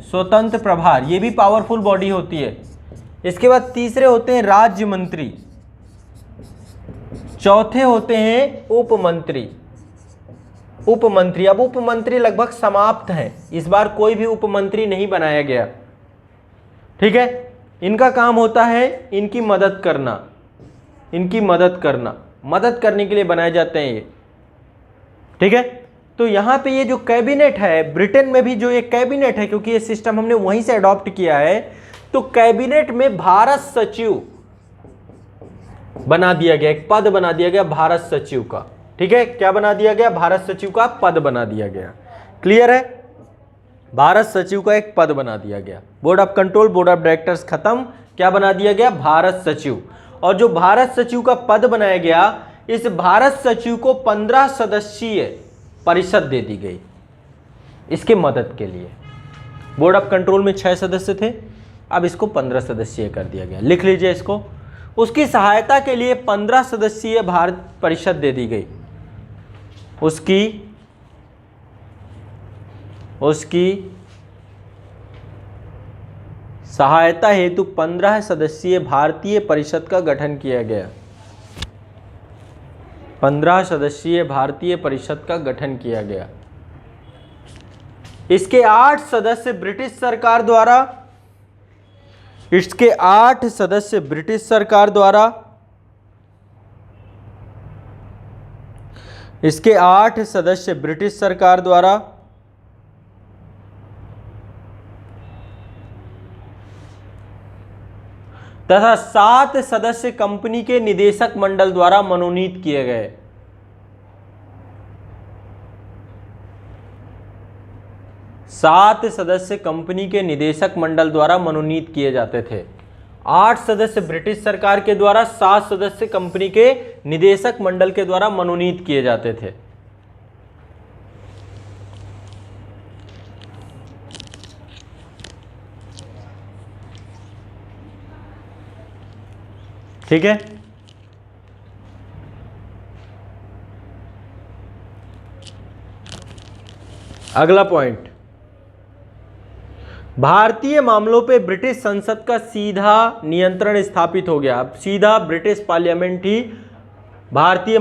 स्वतंत्र प्रभार, ये भी पावरफुल बॉडी होती है। इसके बाद तीसरे होते हैं राज्य मंत्री, चौथे होते हैं उपमंत्री, उपमंत्री। अब उपमंत्री लगभग समाप्त हैं, इस बार कोई भी उपमंत्री नहीं बनाया गया, ठीक है। इनका काम होता है इनकी मदद करना, इनकी मदद करना, मदद करने के लिए बनाए जाते हैं ये, ठीक है। तो यहाँ पे ये जो कैबिनेट है, ब्रिटेन में भी जो ये कैबिनेट है, क्योंकि ये सिस्टम हमने वहीं से अडॉप्ट किया है, तो कैबिनेट में भारत सचिव बना दिया गया, एक पद बना दिया गया भारत सचिव का, ठीक है। क्या बना दिया गया? भारत सचिव का पद बना दिया गया। क्लियर है? भारत सचिव का एक पद बना दिया गया। Board of control, board of directors खत्म, क्या बना दिया गया? भारत सचिव। और जो भारत सचिव का पद बनाया गया, इस भारत सचिव को 15 सदस्यीय परिषद दे दी गई इसके मदद के लिए। बोर्ड ऑफ कंट्रोल में 6 सदस्य थे, अब इसको 15 सदस्यीय कर दिया गया। लिख लीजिए इसको। उसकी सहायता के लिए 15 सदस्यीय भारत परिषद दे दी गई। उसकी सहायता हेतु 15 सदस्यीय भारतीय परिषद का गठन किया गया। 15 सदस्यीय भारतीय परिषद का गठन किया गया। इसके 8 सदस्य ब्रिटिश सरकार द्वारा, इसके 8 सदस्य ब्रिटिश सरकार द्वारा, इसके 8 सदस्य ब्रिटिश सरकार द्वारा तथा 7 सदस्य कंपनी के निदेशक मंडल द्वारा मनोनीत किए गए। 7 सदस्य कंपनी के निदेशक मंडल द्वारा मनोनीत किए जाते थे। 8 सदस्य ब्रिटिश सरकार के द्वारा, 7 सदस्य कंपनी के निदेशक मंडल के द्वारा मनोनीत किए जाते थे। ठीक है। अगला पॉइंट, भारतीय मामलों पे ब्रिटिश संसद का सीधा नियंत्रण स्थापित हो गया। अब सीधा ब्रिटिश पार्लियामेंट ही भारतीय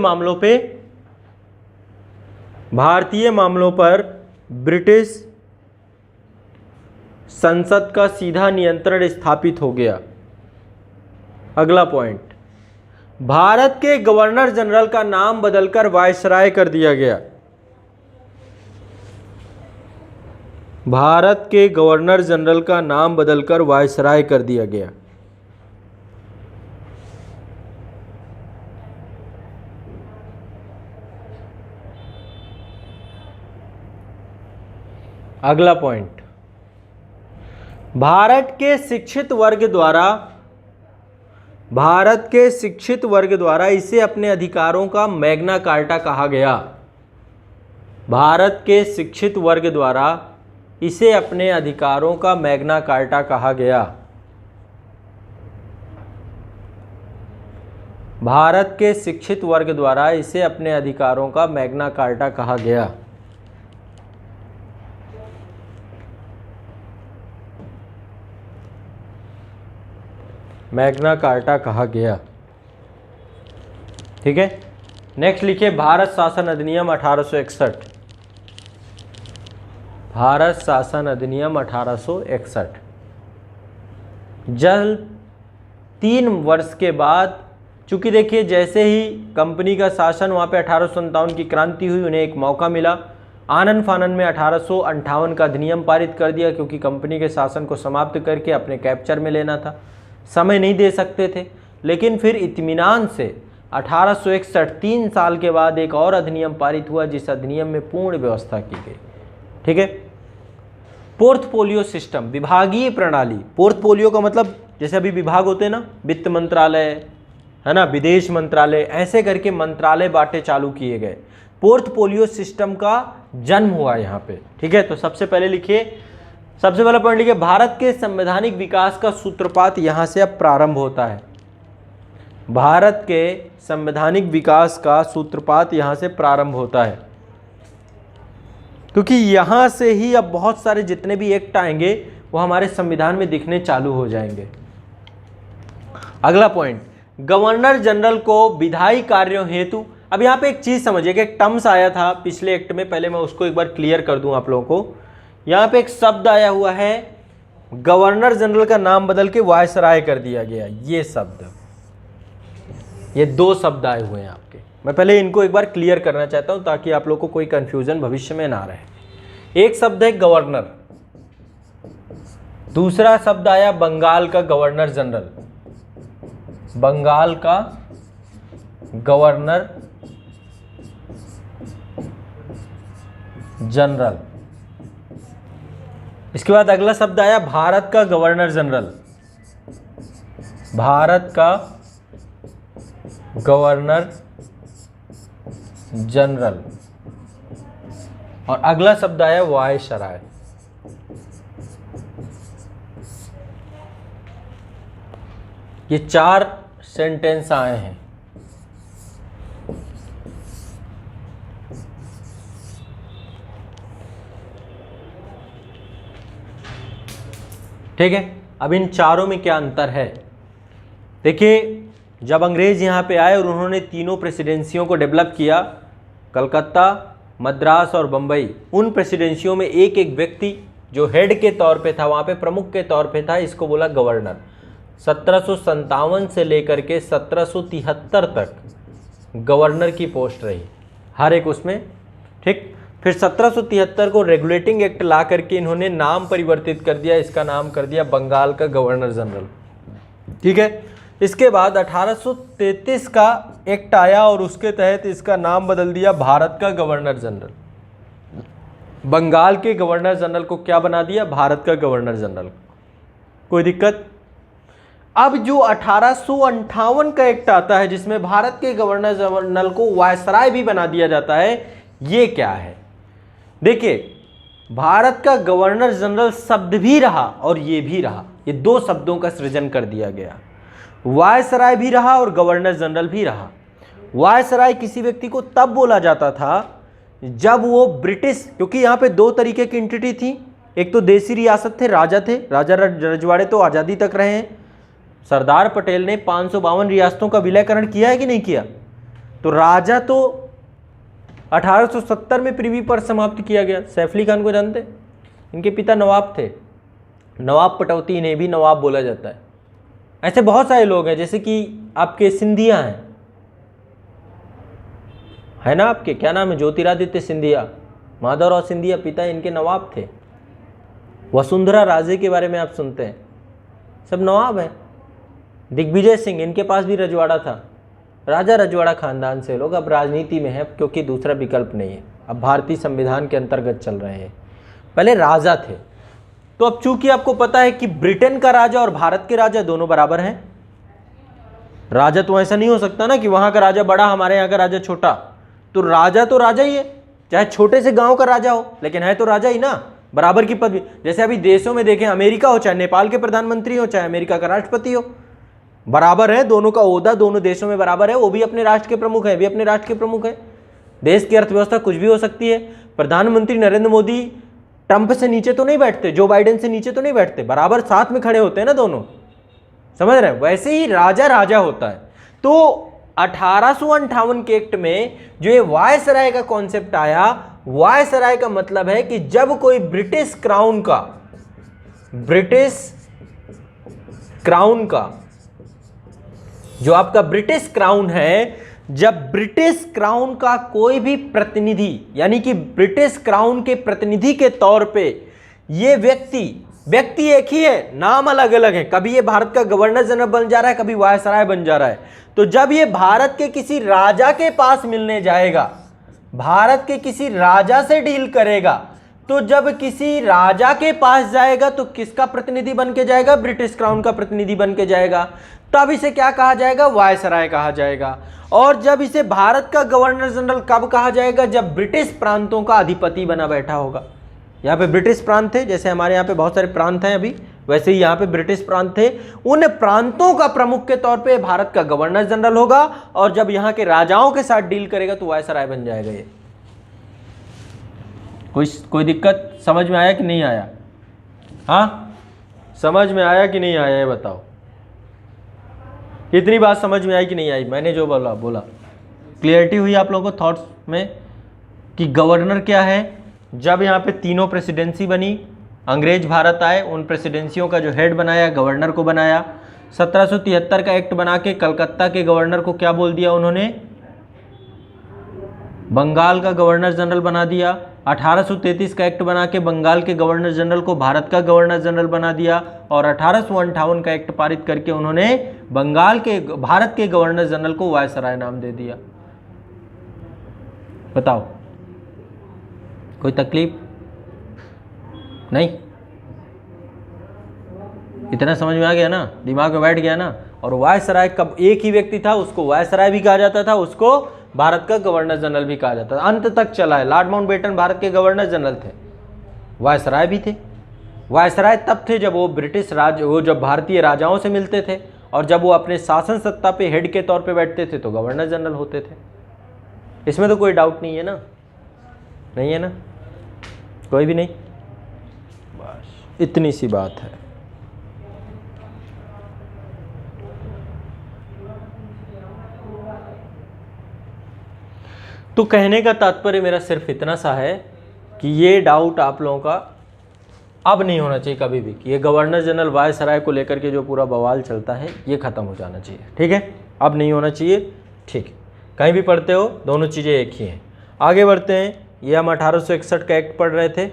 मामलों पर ब्रिटिश संसद का सीधा नियंत्रण स्थापित हो गया। अगला पॉइंट, भारत के गवर्नर जनरल का नाम बदलकर वायसराय कर दिया गया। भारत के गवर्नर जनरल का नाम बदलकर वायसराय कर दिया गया। अगला पॉइंट, भारत के शिक्षित वर्ग द्वारा इसे अपने अधिकारों का मैग्ना कार्टा कहा गया। भारत के शिक्षित वर्ग द्वारा इसे अपने अधिकारों का मैग्ना कार्टा कहा गया। भारत के शिक्षित वर्ग द्वारा इसे अपने अधिकारों का मैग्ना कार्टा कहा गया। मैग्ना कार्टा कहा गया। ठीक है। नेक्स्ट लिखिए, भारत शासन अधिनियम 1861। भारत शासन अधिनियम 1861 जल 3 वर्ष के बाद, चूंकि देखिए जैसे ही कंपनी का शासन वहाँ पे 1857 की क्रांति हुई, उन्हें एक मौका मिला। आनन फानन में 1858 का अधिनियम पारित कर दिया, क्योंकि कंपनी के शासन को समाप्त करके अपने कैप्चर में लेना था, समय नहीं दे सकते थे। लेकिन फिर इत्मीनान से 1861 3 साल के बाद एक और अधिनियम पारित हुआ, जिस अधिनियम में पूर्ण व्यवस्था की गई। ठीक है। पोर्टफोलियो सिस्टम, विभागीय प्रणाली। पोर्टफोलियो का मतलब जैसे अभी विभाग होते हैं ना, वित्त मंत्रालय है ना, विदेश मंत्रालय, ऐसे करके मंत्रालय बांटे चालू किए गए। पोर्टफोलियो सिस्टम का जन्म हुआ यहाँ पे। ठीक है। तो सबसे पहले लिखिए, सबसे पहला पॉइंट लिखिए, भारत के संवैधानिक विकास का सूत्रपात यहां से अब प्रारंभ होता है। भारत के संवैधानिक विकास का सूत्रपात यहां से प्रारंभ होता है, क्योंकि यहां से ही अब बहुत सारे जितने भी एक्ट आएंगे वो हमारे संविधान में दिखने चालू हो जाएंगे। अगला पॉइंट, गवर्नर जनरल को विधायी कार्यों हेतु, अब यहाँ पे एक चीज समझिए कि एक टर्म्स आया था पिछले एक्ट में, पहले मैं उसको एक बार क्लियर कर दूं आप लोगों को। यहाँ पे एक शब्द आया हुआ है, गवर्नर जनरल का नाम बदल के वायसराय कर दिया गया। ये शब्द, ये दो शब्द आए हुए हैं आपके, मैं पहले इनको एक बार क्लियर करना चाहता हूं ताकि आप लोग को कोई कंफ्यूजन भविष्य में ना रहे। एक शब्द है गवर्नर, दूसरा शब्द आया बंगाल का गवर्नर जनरल, बंगाल का गवर्नर जनरल। इसके बाद अगला शब्द आया भारत का गवर्नर जनरल, भारत का गवर्नर जनरल, और अगला शब्द आया वायसराय। ये 4 सेंटेंस आए हैं। ठीक है, अब इन चारों में क्या अंतर है? देखिए, जब अंग्रेज यहाँ पे आए और उन्होंने तीनों प्रेसिडेंसियों को डेवलप किया, कलकत्ता, मद्रास और बम्बई, उन प्रेसिडेंसियों में एक एक व्यक्ति जो हेड के तौर पे था, वहाँ पे प्रमुख के तौर पे था, इसको बोला गवर्नर। 1757 से लेकर के 1773 तक गवर्नर की पोस्ट रही हर एक उसमें। ठीक, फिर 1773 को रेगुलेटिंग एक्ट ला करके इन्होंने नाम परिवर्तित कर दिया, इसका नाम कर दिया बंगाल का गवर्नर जनरल। ठीक है, इसके बाद 1833 का एक्ट आया और उसके तहत इसका नाम बदल दिया भारत का गवर्नर जनरल। बंगाल के गवर्नर जनरल को क्या बना दिया? भारत का गवर्नर जनरल। कोई दिक्कत? अब जो 1858 का एक्ट आता है जिसमें भारत के गवर्नर जनरल को वायसराय भी बना दिया जाता है, ये क्या है? देखिए, भारत का गवर्नर जनरल शब्द भी रहा और ये भी रहा, ये दो शब्दों का सृजन कर दिया गया। वायसराय भी रहा और गवर्नर जनरल भी रहा। वायसराय किसी व्यक्ति को तब बोला जाता था जब वो ब्रिटिश, क्योंकि यहाँ पे दो तरीके की एंटिटी थी, एक तो देसी रियासत थे, राजा थे, राजा रजवाड़े तो आज़ादी तक रहे हैं। सरदार पटेल ने 552 रियासतों का विलयकरण किया है कि नहीं किया? तो राजा तो 1870 में पृथ्वी पर समाप्त किया गया। सैफ अली खान को जानते? इनके पिता नवाब थे, नवाब पटौती, इन्हें भी नवाब बोला जाता है। ऐसे बहुत सारे लोग हैं, जैसे कि आपके सिंधिया हैं, है ना, आपके क्या नाम है, ज्योतिरादित्य सिंधिया, माधवराव सिंधिया पिता इनके नवाब थे। वसुंधरा राजे के बारे में आप सुनते हैं, सब नवाब हैं। दिग्विजय सिंह, इनके पास भी रजवाड़ा था, राजा रजवाड़ा खानदान से लोग। अब राजनीति में है क्योंकि दूसरा विकल्प नहीं है, अब भारतीय संविधान के अंतर्गत चल रहे हैं, पहले राजा थे। तो अब चूंकि आपको पता है कि ब्रिटेन का राजा और भारत के राजा दोनों बराबर हैं। राजा तो ऐसा नहीं हो सकता ना कि वहां का राजा बड़ा, हमारे यहाँ का राजा छोटा। तो राजा ही है, चाहे छोटे से गांव का राजा हो, लेकिन है तो राजा ही ना, बराबर की पदवी। जैसे अभी देशों में देखें, अमेरिका हो चाहे नेपाल के प्रधानमंत्री हो चाहे अमेरिका का राष्ट्रपति हो, बराबर है, दोनों का ओहदा दोनों देशों में बराबर है। वो भी अपने राष्ट्र के प्रमुख है, भी अपने राष्ट्र के प्रमुख है। देश की अर्थव्यवस्था कुछ भी हो सकती है। प्रधानमंत्री नरेंद्र मोदी ट्रंप से नीचे तो नहीं बैठते, जो बाइडेन से नीचे तो नहीं बैठते, बराबर साथ में खड़े होते हैं ना दोनों, समझ रहे हैं? वैसे ही राजा राजा होता है। तो 1858 के एक्ट में जो ये वायसराय का कॉन्सेप्ट आया, वायसराय का मतलब है कि जब कोई ब्रिटिश क्राउन का जो आपका ब्रिटिश क्राउन है, जब ब्रिटिश क्राउन का कोई भी प्रतिनिधि, यानी कि ब्रिटिश क्राउन के प्रतिनिधि के तौर पे ये व्यक्ति एक ही है, नाम अलग अलग है, कभी ये भारत का गवर्नर जनरल बन जा रहा है, कभी वायसराय बन जा रहा है। तो जब ये भारत के किसी राजा के पास मिलने जाएगा, भारत के किसी राजा से डील करेगा, तो जब किसी राजा के पास जाएगा तो किसका प्रतिनिधि बन के जाएगा? ब्रिटिश क्राउन का प्रतिनिधि बन के जाएगा। तब इसे क्या कहा जाएगा? वायसराय कहा जाएगा। और जब इसे भारत का गवर्नर जनरल कब कहा जाएगा? जब ब्रिटिश प्रांतों का अधिपति बना बैठा होगा। यहाँ पे ब्रिटिश प्रांत थे, जैसे हमारे यहाँ पे बहुत सारे प्रांत हैं अभी, वैसे ही यहाँ पे ब्रिटिश प्रांत थे। उन प्रांतों का प्रमुख के तौर पे भारत का गवर्नर जनरल होगा, और जब यहाँ के राजाओं के साथ डील करेगा तो वायसराय बन जाएगा ये। कोई दिक्कत समझ में आया कि नहीं आया? हाँ, समझ में आया कि नहीं आया ये बताओ। इतनी बात समझ में आई कि नहीं आई? मैंने जो बोला क्लियरिटी हुई आप लोगों को थॉट्स में कि गवर्नर क्या है? जब यहाँ पे तीनों प्रेसिडेंसी बनी, अंग्रेज भारत आए, उन प्रेसिडेंसियों का जो हेड बनाया गवर्नर को बनाया। 1773 का एक्ट बना के कलकत्ता के गवर्नर को क्या बोल दिया उन्होंने? बंगाल का गवर्नर जनरल बना दिया। 1833 का एक्ट बना के बंगाल के गवर्नर जनरल को भारत का गवर्नर जनरल बना दिया, और 1858 का एक्ट पारित करके उन्होंने भारत के गवर्नर जनरल को वायसराय नाम दे दिया। बताओ, कोई तकलीफ नहीं? इतना समझ में आ गया ना, दिमाग में बैठ गया ना? और वायसराय कब एक ही व्यक्ति था, उसको वायसराय भी कहा जाता था, उसको भारत का गवर्नर जनरल भी कहा जाता था। अंत तक चला है। लॉर्ड माउंटबेटन भारत के गवर्नर जनरल थे, वायसराय भी थे। वायसराय तब थे जब वो जब भारतीय राजाओं से मिलते थे, और जब वो अपने शासन सत्ता पे हेड के तौर पे बैठते थे तो गवर्नर जनरल होते थे। इसमें तो कोई डाउट नहीं है ना? नहीं है ना? कोई भी नहीं? बस इतनी सी बात है। तो कहने का तात्पर्य मेरा सिर्फ इतना सा है कि ये डाउट आप लोगों का अब नहीं होना चाहिए कभी भी, कि ये गवर्नर जनरल वायसराय को लेकर के जो पूरा बवाल चलता है ये ख़त्म हो जाना चाहिए। ठीक है, अब नहीं होना चाहिए। ठीक है, कहीं भी पढ़ते हो दोनों चीज़ें एक ही हैं। आगे बढ़ते हैं। ये हम 1861 का एक्ट पढ़ रहे थे।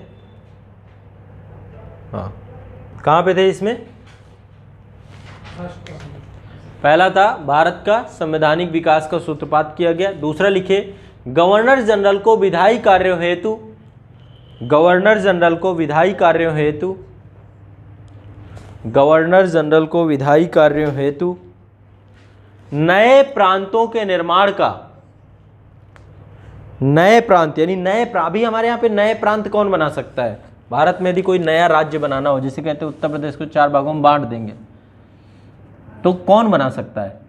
हाँ, कहाँ पे थे इसमें? पहला था भारत का संवैधानिक विकास का सूत्रपात किया गया। दूसरा लिखे, गवर्नर जनरल को विधायी कार्यों हेतु गवर्नर जनरल को विधायी कार्यों हेतु नए प्रांतों के निर्माण का, नए प्रांत यानी अभी हमारे यहाँ पे नए प्रांत कौन बना सकता है? भारत में यदि कोई नया राज्य बनाना हो, जिसे कहते हैं उत्तर प्रदेश को 4 भागों में बांट देंगे, तो कौन बना सकता है?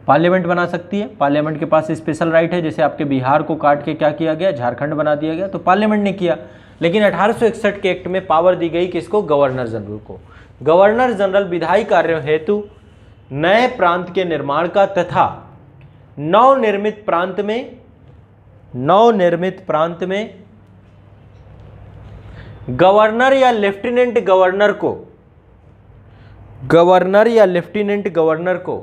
पार्लियामेंट बना सकती है। पार्लियामेंट के पास स्पेशल राइट है। जैसे आपके बिहार को काट के क्या किया गया? झारखंड बना दिया गया, तो पार्लियामेंट ने किया। लेकिन 1861 के एक्ट में पावर दी गई किसको? गवर्नर जनरल को। गवर्नर जनरल विधायी कार्यों हेतु नए प्रांत के निर्माण का तथा नवनिर्मित प्रांत में गवर्नर या लेफ्टिनेंट गवर्नर को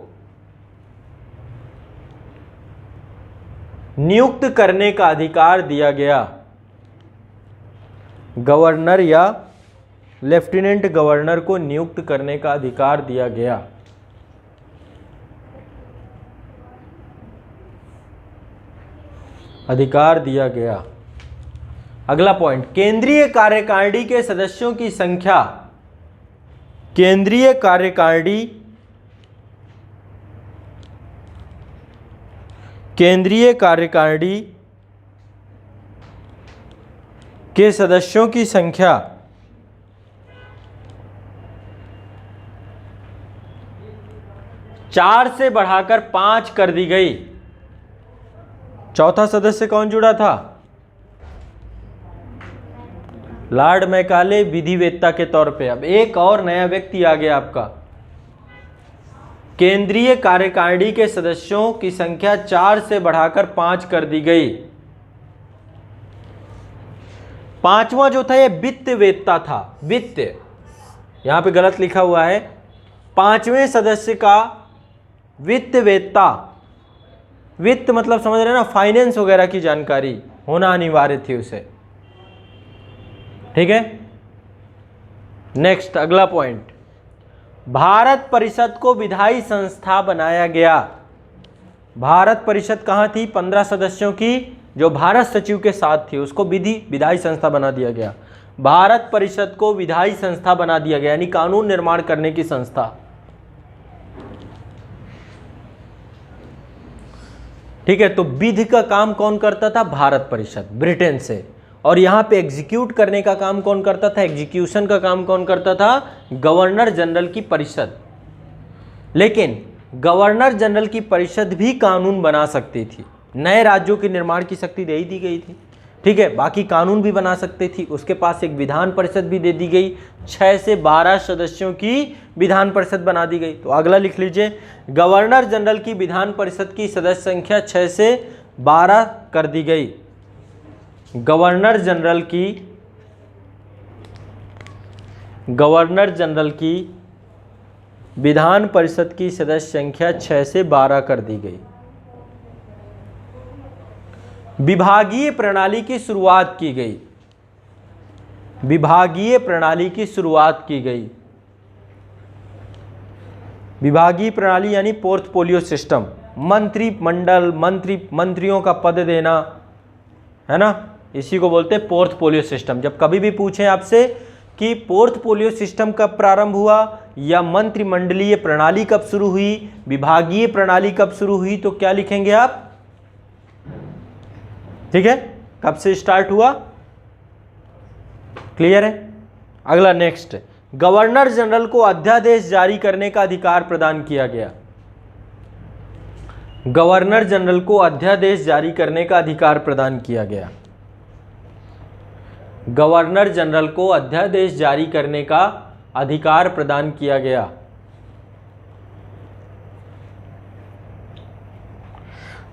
नियुक्त करने का अधिकार दिया गया। गवर्नर या लेफ्टिनेंट गवर्नर को नियुक्त करने का अधिकार दिया गया। अगला पॉइंट, केंद्रीय कार्यकारिणी के सदस्यों की संख्या, केंद्रीय कार्यकारिणी के सदस्यों की संख्या 4 से बढ़ाकर 5 कर दी गई। चौथा सदस्य कौन जुड़ा था? लॉर्ड मैकाले विधिवेत्ता के तौर पे। अब एक और नया व्यक्ति आ गया आपका। केंद्रीय कार्यकारिणी के सदस्यों की संख्या 4 से बढ़ाकर 5 कर दी गई। पांचवा जो था ये वित्तवेत्ता था। वित्त, यहां पे गलत लिखा हुआ है। 5वें सदस्य का वित्तवेत्ता, वित्त मतलब समझ रहे हैं ना, फाइनेंस वगैरह की जानकारी होना अनिवार्य थी उसे। ठीक है, नेक्स्ट अगला पॉइंट, भारत परिषद को विधायी संस्था बनाया गया। भारत परिषद कहाँ थी? 15 सदस्यों की, जो भारत सचिव के साथ थी, उसको विधायी संस्था बना दिया गया। भारत परिषद को विधायी संस्था बना दिया गया, यानी कानून निर्माण करने की संस्था। ठीक है, तो विधि का काम कौन करता था? भारत परिषद, ब्रिटेन से। और यहाँ पे एग्जीक्यूट करने का काम कौन करता था, एग्जीक्यूशन का काम कौन करता था, गवर्नर जनरल की परिषद। लेकिन गवर्नर जनरल की परिषद भी कानून बना सकती थी, नए राज्यों के निर्माण की शक्ति दे ही दी गई थी, ठीक है, बाकी कानून भी बना सकती थी। उसके पास एक विधान परिषद भी दे दी गई, 6 से 12 सदस्यों की विधान परिषद बना दी गई। तो अगला लिख लीजिए, गवर्नर जनरल की विधान परिषद की सदस्य संख्या 6 से 12 कर दी गई। गवर्नर जनरल की विधान परिषद की सदस्य संख्या 6 से 12 कर दी गई। विभागीय प्रणाली की शुरुआत की गई। विभागीय प्रणाली की शुरुआत की गई। विभागीय प्रणाली यानी पोर्टफोलियो सिस्टम, मंत्रिमंडल, मंत्रियों का पद देना, है ना, इसी को बोलते हैं पोर्टफोलियो सिस्टम। जब कभी भी पूछें आपसे कि पोर्टफोलियो सिस्टम कब प्रारंभ हुआ या मंत्रिमंडलीय प्रणाली कब शुरू हुई, विभागीय प्रणाली कब शुरू हुई, तो क्या लिखेंगे आप, ठीक है, कब से स्टार्ट हुआ, क्लियर है। अगला नेक्स्ट, गवर्नर जनरल को अध्यादेश जारी करने का अधिकार प्रदान किया गया। गवर्नर जनरल को अध्यादेश जारी करने का अधिकार प्रदान किया गया। गवर्नर जनरल को अध्यादेश जारी करने का अधिकार प्रदान किया गया।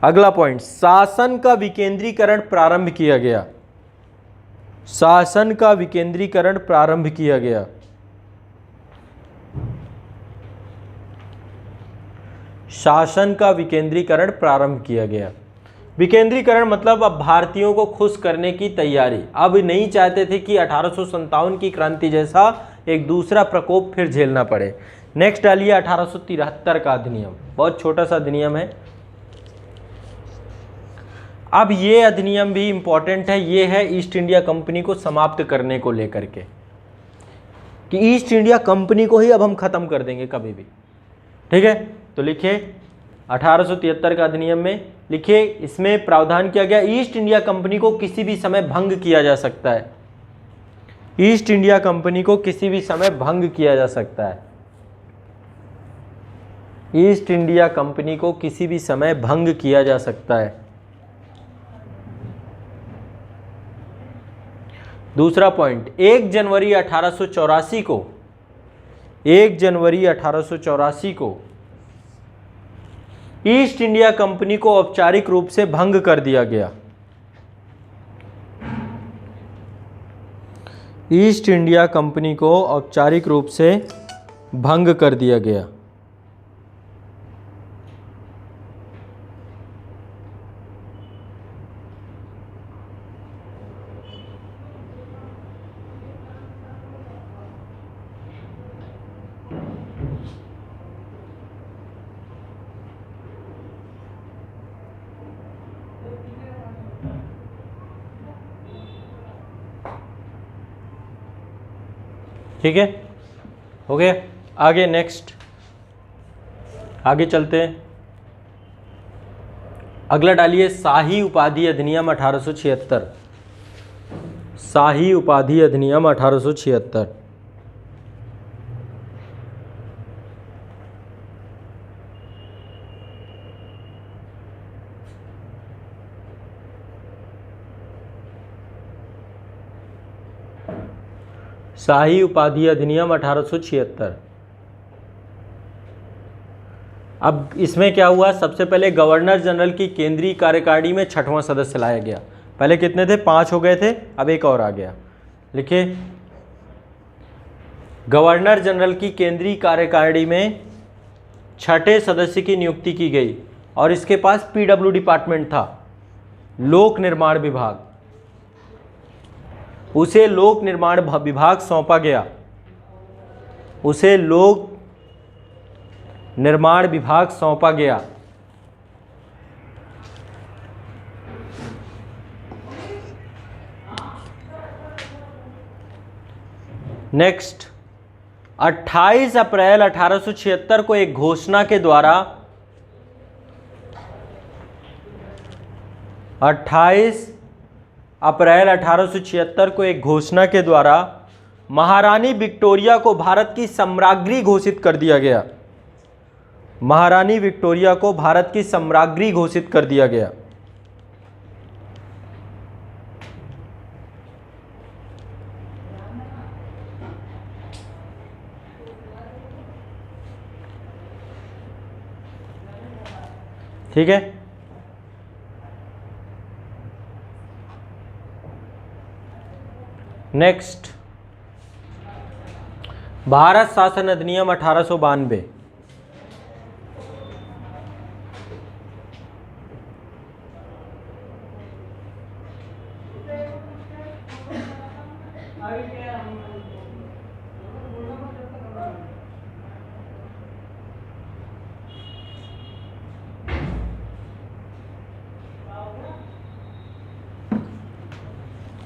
अगला पॉइंट, शासन का विकेंद्रीकरण प्रारंभ किया गया। शासन का विकेंद्रीकरण प्रारंभ किया गया। शासन का विकेंद्रीकरण प्रारंभ किया गया। विकेंद्रीकरण मतलब अब भारतीयों को खुश करने की तैयारी। अब नहीं चाहते थे कि 1857 की क्रांति जैसा एक दूसरा प्रकोप फिर झेलना पड़े। नेक्स्ट डालिए 1873 का अधिनियम, बहुत छोटा सा अधिनियम है। अब ये अधिनियम भी इंपॉर्टेंट है, ये है ईस्ट इंडिया कंपनी को समाप्त करने को लेकर के, कि ईस्ट इंडिया कंपनी को ही अब हम खत्म कर देंगे कभी भी, ठीक है। तो लिखिए 1873 का अधिनियम में लिखिए, इसमें प्रावधान किया गया ईस्ट इंडिया कंपनी को किसी भी समय भंग किया जा सकता है। ईस्ट इंडिया कंपनी को किसी भी समय भंग किया जा सकता है। ईस्ट इंडिया कंपनी को किसी भी समय भंग किया जा सकता है। दूसरा पॉइंट, 1 जनवरी 1884 को 1 जनवरी 1884 को ईस्ट इंडिया कंपनी को औपचारिक रूप से भंग कर दिया गया। ईस्ट इंडिया कंपनी को औपचारिक रूप से भंग कर दिया गया। ठीक है, हो गया। आगे नेक्स्ट, आगे चलते हैं। अगला डालिए शाही उपाधि अधिनियम 1876। शाही उपाधि अधिनियम 1876। शाही उपाधि अधिनियम 1876। अब इसमें क्या हुआ, सबसे पहले गवर्नर जनरल की केंद्रीय कार्यकारिणी में 6वां सदस्य लाया गया। पहले कितने थे, 5 हो गए थे, अब एक और आ गया। लिखिए, गवर्नर जनरल की केंद्रीय कार्यकारिणी में 6ठे सदस्य की नियुक्ति की गई और इसके पास पीडब्ल्यू डिपार्टमेंट था, लोक निर्माण विभाग। उसे लोक निर्माण विभाग सौंपा गया। उसे लोक निर्माण विभाग सौंपा गया। नेक्स्ट, 28 अप्रैल 1876 को एक घोषणा के द्वारा 28 अप्रैल 1876 को एक घोषणा के द्वारा महारानी विक्टोरिया को भारत की सम्राज्ञी घोषित कर दिया गया। महारानी विक्टोरिया को भारत की सम्राज्ञी घोषित कर दिया गया। ठीक है, नेक्स्ट, भारत शासन अधिनियम 1892।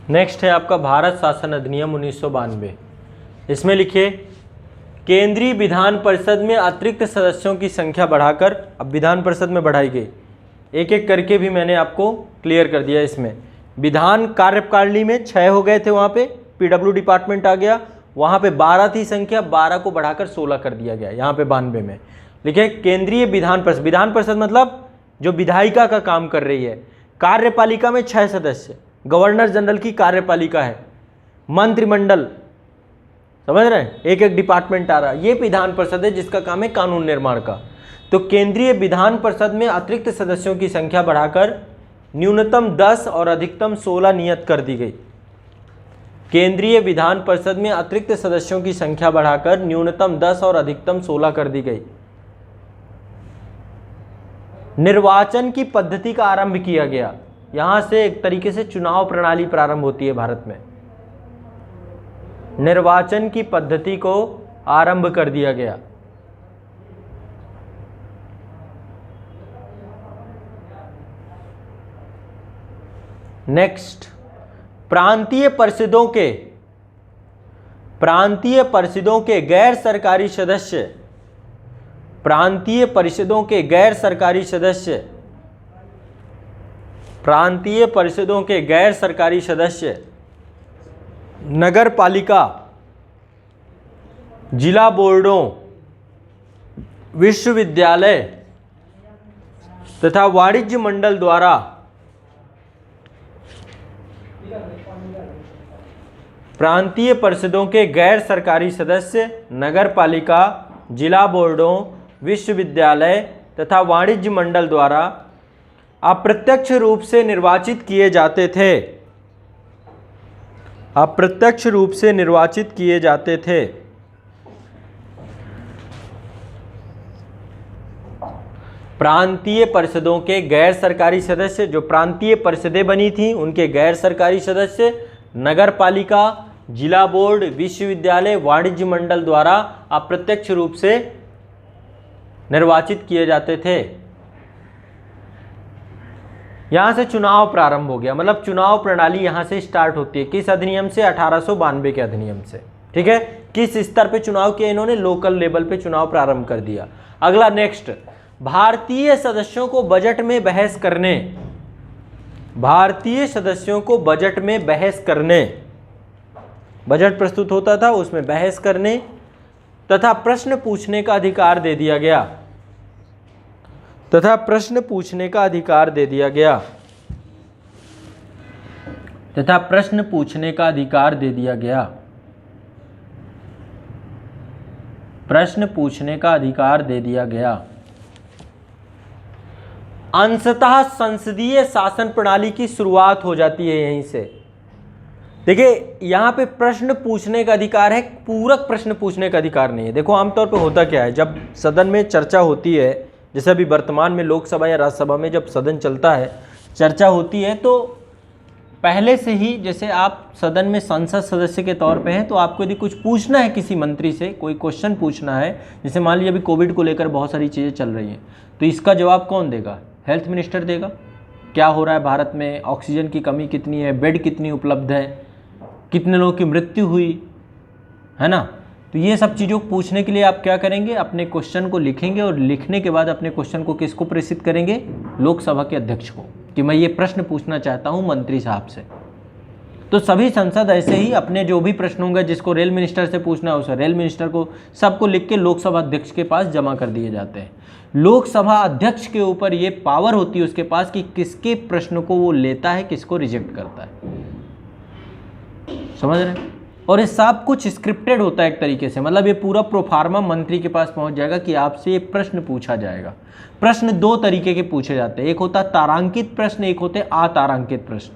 नेक्स्ट है आपका भारत शासन अधिनियम 1992। इसमें लिखिए, केंद्रीय विधान परिषद में अतिरिक्त सदस्यों की संख्या बढ़ाकर, अब विधान परिषद में बढ़ाई गई, एक एक करके भी मैंने आपको क्लियर कर दिया। इसमें विधान कार्यप्रणाली में 6 हो गए थे, वहाँ पे पीडब्ल्यू डिपार्टमेंट आ गया, वहाँ पे 12 थी संख्या, 12 को बढ़ाकर 16 कर दिया गया। यहाँ पे 92 में लिखिए, केंद्रीय विधान परिषद, विधान परिषद मतलब जो विधायिका का काम कर रही है। कार्यपालिका में 6 सदस्य, गवर्नर जनरल की कार्यपालिका है, मंत्रिमंडल, समझ रहे हैं, एक एक डिपार्टमेंट आ रहा है, ये विधान परिषद है जिसका काम है कानून निर्माण का। तो केंद्रीय विधान परिषद में अतिरिक्त सदस्यों की संख्या बढ़ाकर न्यूनतम 10 और अधिकतम 16 नियत कर दी गई। केंद्रीय विधान परिषद में अतिरिक्त सदस्यों की संख्या बढ़ाकर न्यूनतम 10 और अधिकतम 16 कर दी गई। निर्वाचन की पद्धति का आरंभ किया गया। यहां से एक तरीके से चुनाव प्रणाली प्रारंभ होती है भारत में। निर्वाचन की पद्धति को आरंभ कर दिया गया। नेक्स्ट, प्रांतीय परिषदों के गैर सरकारी सदस्य, प्रांतीय परिषदों के गैर सरकारी सदस्य, प्रांतीय परिषदों के गैर सरकारी सदस्य नगर पालिका, जिला बोर्डों, विश्वविद्यालय तथा वाणिज्य मंडल द्वारा प्रांतीय परिषदों के गैर सरकारी सदस्य नगर पालिका, जिला बोर्डों, विश्वविद्यालय तथा वाणिज्य मंडल द्वारा अप्रत्यक्ष रूप से निर्वाचित किए जाते थे। अप्रत्यक्ष रूप से निर्वाचित किए जाते थे। प्रांतीय परिषदों के गैर सरकारी सदस्य, जो प्रांतीय परिषदें बनी थी उनके गैर सरकारी सदस्य नगर पालिका, जिला बोर्ड, विश्वविद्यालय, वाणिज्य मंडल द्वारा अप्रत्यक्ष रूप से निर्वाचित किए जाते थे। यहां से चुनाव प्रारंभ हो गया, मतलब चुनाव प्रणाली यहां से स्टार्ट होती है। किस अधिनियम से? 1892 के अधिनियम से। ठीक है, किस स्तर पे चुनाव किया इन्होंने? लोकल लेवल पे चुनाव प्रारंभ कर दिया। अगला नेक्स्ट, भारतीय सदस्यों को बजट में बहस करने, भारतीय सदस्यों को बजट में बहस करने, बजट प्रस्तुत होता था उसमें बहस करने तथा प्रश्न पूछने का अधिकार दे दिया गया, तथा प्रश्न पूछने का अधिकार दे दिया गया, तथा प्रश्न पूछने का अधिकार दे दिया गया, प्रश्न पूछने का अधिकार दे दिया गया। अंशतः संसदीय शासन प्रणाली की शुरुआत हो जाती है यहीं से। देखिए यहां पे प्रश्न पूछने का अधिकार है, पूरक प्रश्न पूछने का अधिकार नहीं है। देखो आमतौर पे होता क्या है, जब सदन में चर्चा होती है, जैसे अभी वर्तमान में लोकसभा या राज्यसभा में जब सदन चलता है, चर्चा होती है, तो पहले से ही जैसे आप सदन में संसद सदस्य के तौर पे हैं, तो आपको यदि कुछ पूछना है किसी मंत्री से, कोई क्वेश्चन पूछना है, जैसे मान लीजिए अभी कोविड को लेकर बहुत सारी चीज़ें चल रही हैं, तो इसका जवाब कौन देगा? हेल्थ मिनिस्टर देगा। क्या हो रहा है भारत में, ऑक्सीजन की कमी कितनी है, बेड कितनी उपलब्ध है, कितने लोगों की मृत्यु हुई है ना। तो ये सब चीज़ों को पूछने के लिए आप क्या करेंगे? अपने क्वेश्चन को लिखेंगे और लिखने के बाद अपने क्वेश्चन को किसको प्रेषित करेंगे? लोकसभा के अध्यक्ष को, कि मैं ये प्रश्न पूछना चाहता हूँ मंत्री साहब से। तो सभी संसद ऐसे ही अपने जो भी प्रश्न होंगे, जिसको रेल मिनिस्टर से पूछना है उसे रेल मिनिस्टर को, सबको लिख के लोकसभा अध्यक्ष के पास जमा कर दिए जाते हैं। लोकसभा अध्यक्ष के ऊपर ये पावर होती है उसके पास कि किसके प्रश्न को वो लेता है, किसको रिजेक्ट करता है। समझ रहे हैं? और ये सब कुछ स्क्रिप्टेड होता है एक तरीके से, मतलब ये पूरा प्रोफार्मा मंत्री के पास पहुंच जाएगा कि आपसे ये प्रश्न पूछा जाएगा। प्रश्न दो तरीके के पूछे जाते हैं, एक होता है तारांकित प्रश्न, एक होते अतारांकित प्रश्न।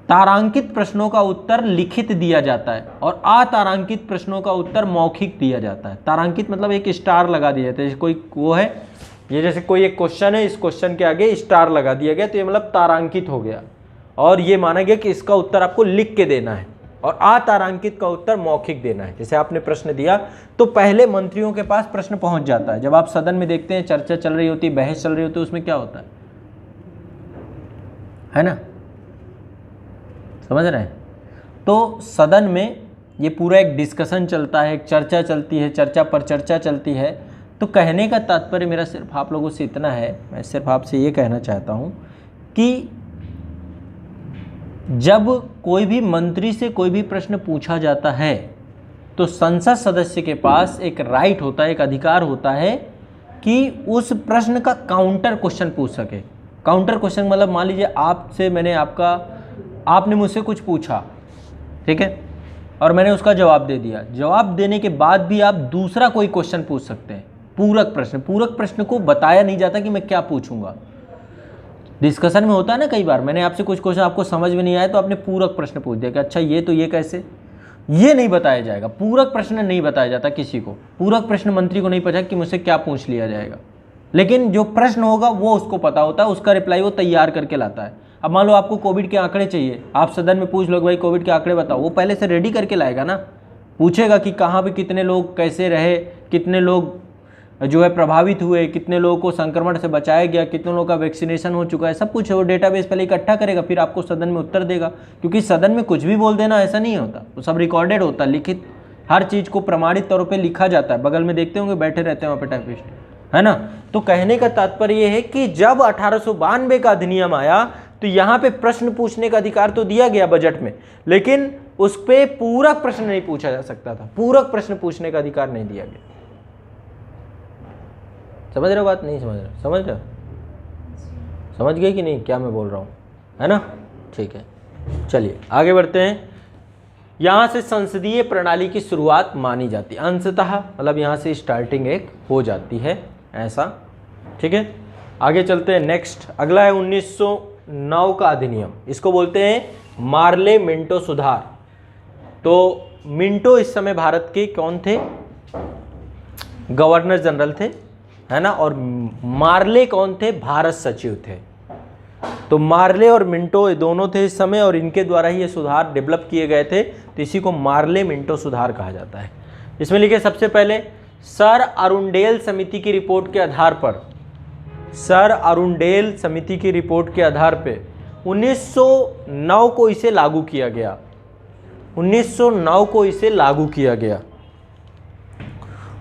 तारांकित प्रश्नों का उत्तर लिखित दिया जाता है और अतारांकित प्रश्नों का उत्तर मौखिक दिया जाता है। तारांकित मतलब एक स्टार लगा दिया जाता है, जैसे कोई वो है, ये जैसे कोई एक क्वेश्चन है, इस क्वेश्चन के आगे स्टार लगा दिया गया तो ये मतलब तारांकित हो गया और ये माना गया कि इसका उत्तर आपको लिख के देना है, और अतारांकित का उत्तर मौखिक देना है। जैसे आपने प्रश्न दिया तो पहले मंत्रियों के पास प्रश्न पहुंच जाता है। जब आप सदन में देखते हैं चर्चा चल रही होती है, बहस चल रही होती है, उसमें क्या होता है ना, समझ रहे हैं? तो सदन में ये पूरा एक डिस्कशन चलता है, एक चर्चा चलती है, चर्चा पर चर्चा चलती है। तो कहने का तात्पर्य मेरा सिर्फ आप लोगों से इतना है, मैं सिर्फ आपसे ये कहना चाहता हूँ कि जब कोई भी मंत्री से कोई भी प्रश्न पूछा जाता है तो संसद सदस्य के पास एक राइट होता है, एक अधिकार होता है कि उस प्रश्न का काउंटर क्वेश्चन पूछ सके। काउंटर क्वेश्चन मतलब मान लीजिए आपने मुझसे कुछ पूछा, ठीक है, और मैंने उसका जवाब दे दिया। जवाब देने के बाद भी आप दूसरा कोई क्वेश्चन पूछ सकते हैं, पूरक प्रश्न। पूरक प्रश्न को बताया नहीं जाता कि मैं क्या पूछूंगा। डिस्कशन में होता है ना, कई बार मैंने आपसे कुछ क्वेश्चन आपको समझ में नहीं आया तो आपने पूरक प्रश्न पूछ दिया कि अच्छा ये तो ये कैसे, ये नहीं बताया जाएगा। पूरक प्रश्न नहीं बताया जाता किसी को। पूरक प्रश्न मंत्री को नहीं पता कि मुझसे क्या पूछ लिया जाएगा, लेकिन जो प्रश्न होगा वो उसको पता होता है, उसका रिप्लाई वो तैयार करके लाता है। अब मान लो आपको कोविड के आंकड़े चाहिए, आप सदन में पूछ लो भाई कोविड के आंकड़े बताओ, वो पहले से रेडी करके लाएगा ना। पूछेगा कि कहाँ पे कितने लोग कैसे रहे, कितने लोग जो है प्रभावित हुए, कितने लोगों को संक्रमण से बचाया गया, कितने लोगों का वैक्सीनेशन हो चुका है, सब कुछ वो डेटाबेस पहले इकट्ठा करेगा, फिर आपको सदन में उत्तर देगा। क्योंकि सदन में कुछ भी बोल देना ऐसा नहीं होता, वो सब रिकॉर्डेड होता है, लिखित, हर चीज़ को प्रमाणित तौर पे लिखा जाता है। बगल में देखते होंगे बैठे रहते हैं वहाँ पे टाइपिस्ट, है ना। तो कहने का तात्पर्य ये है कि जब 1892 का अधिनियम आया तो यहाँ पे प्रश्न पूछने का अधिकार तो दिया गया बजट में, लेकिन उस पर पूरक प्रश्न नहीं पूछा जा सकता था। पूरक प्रश्न पूछने का अधिकार नहीं दिया गया। समझ रहे हो बात? नहीं समझ रहे? समझ रहे हो? समझ गए कि नहीं क्या मैं बोल रहा हूँ, है ना? ठीक है, चलिए आगे बढ़ते हैं। यहाँ से संसदीय प्रणाली की शुरुआत मानी जाती है अंशतः, मतलब यहाँ से स्टार्टिंग एक हो जाती है ऐसा, ठीक है। आगे चलते हैं, नेक्स्ट अगला है 1909 का अधिनियम। इसको बोलते हैं मार्ले मिंटो सुधार। तो मिंटो इस समय भारत के कौन थे? गवर्नर जनरल थे, है ना। और मार्ले कौन थे? भारत सचिव थे। तो मार्ले और मिंटो ये दोनों थे इस समय, और इनके द्वारा ही ये सुधार डेवलप किए गए थे। तो इसी को मार्ले मिंटो सुधार कहा जाता है। इसमें लिखे सबसे पहले सर अरुंडेल समिति की रिपोर्ट के आधार पर, सर अरुंडेल समिति की रिपोर्ट के आधार पे 1909 को इसे लागू किया गया। 1909 को इसे लागू किया गया।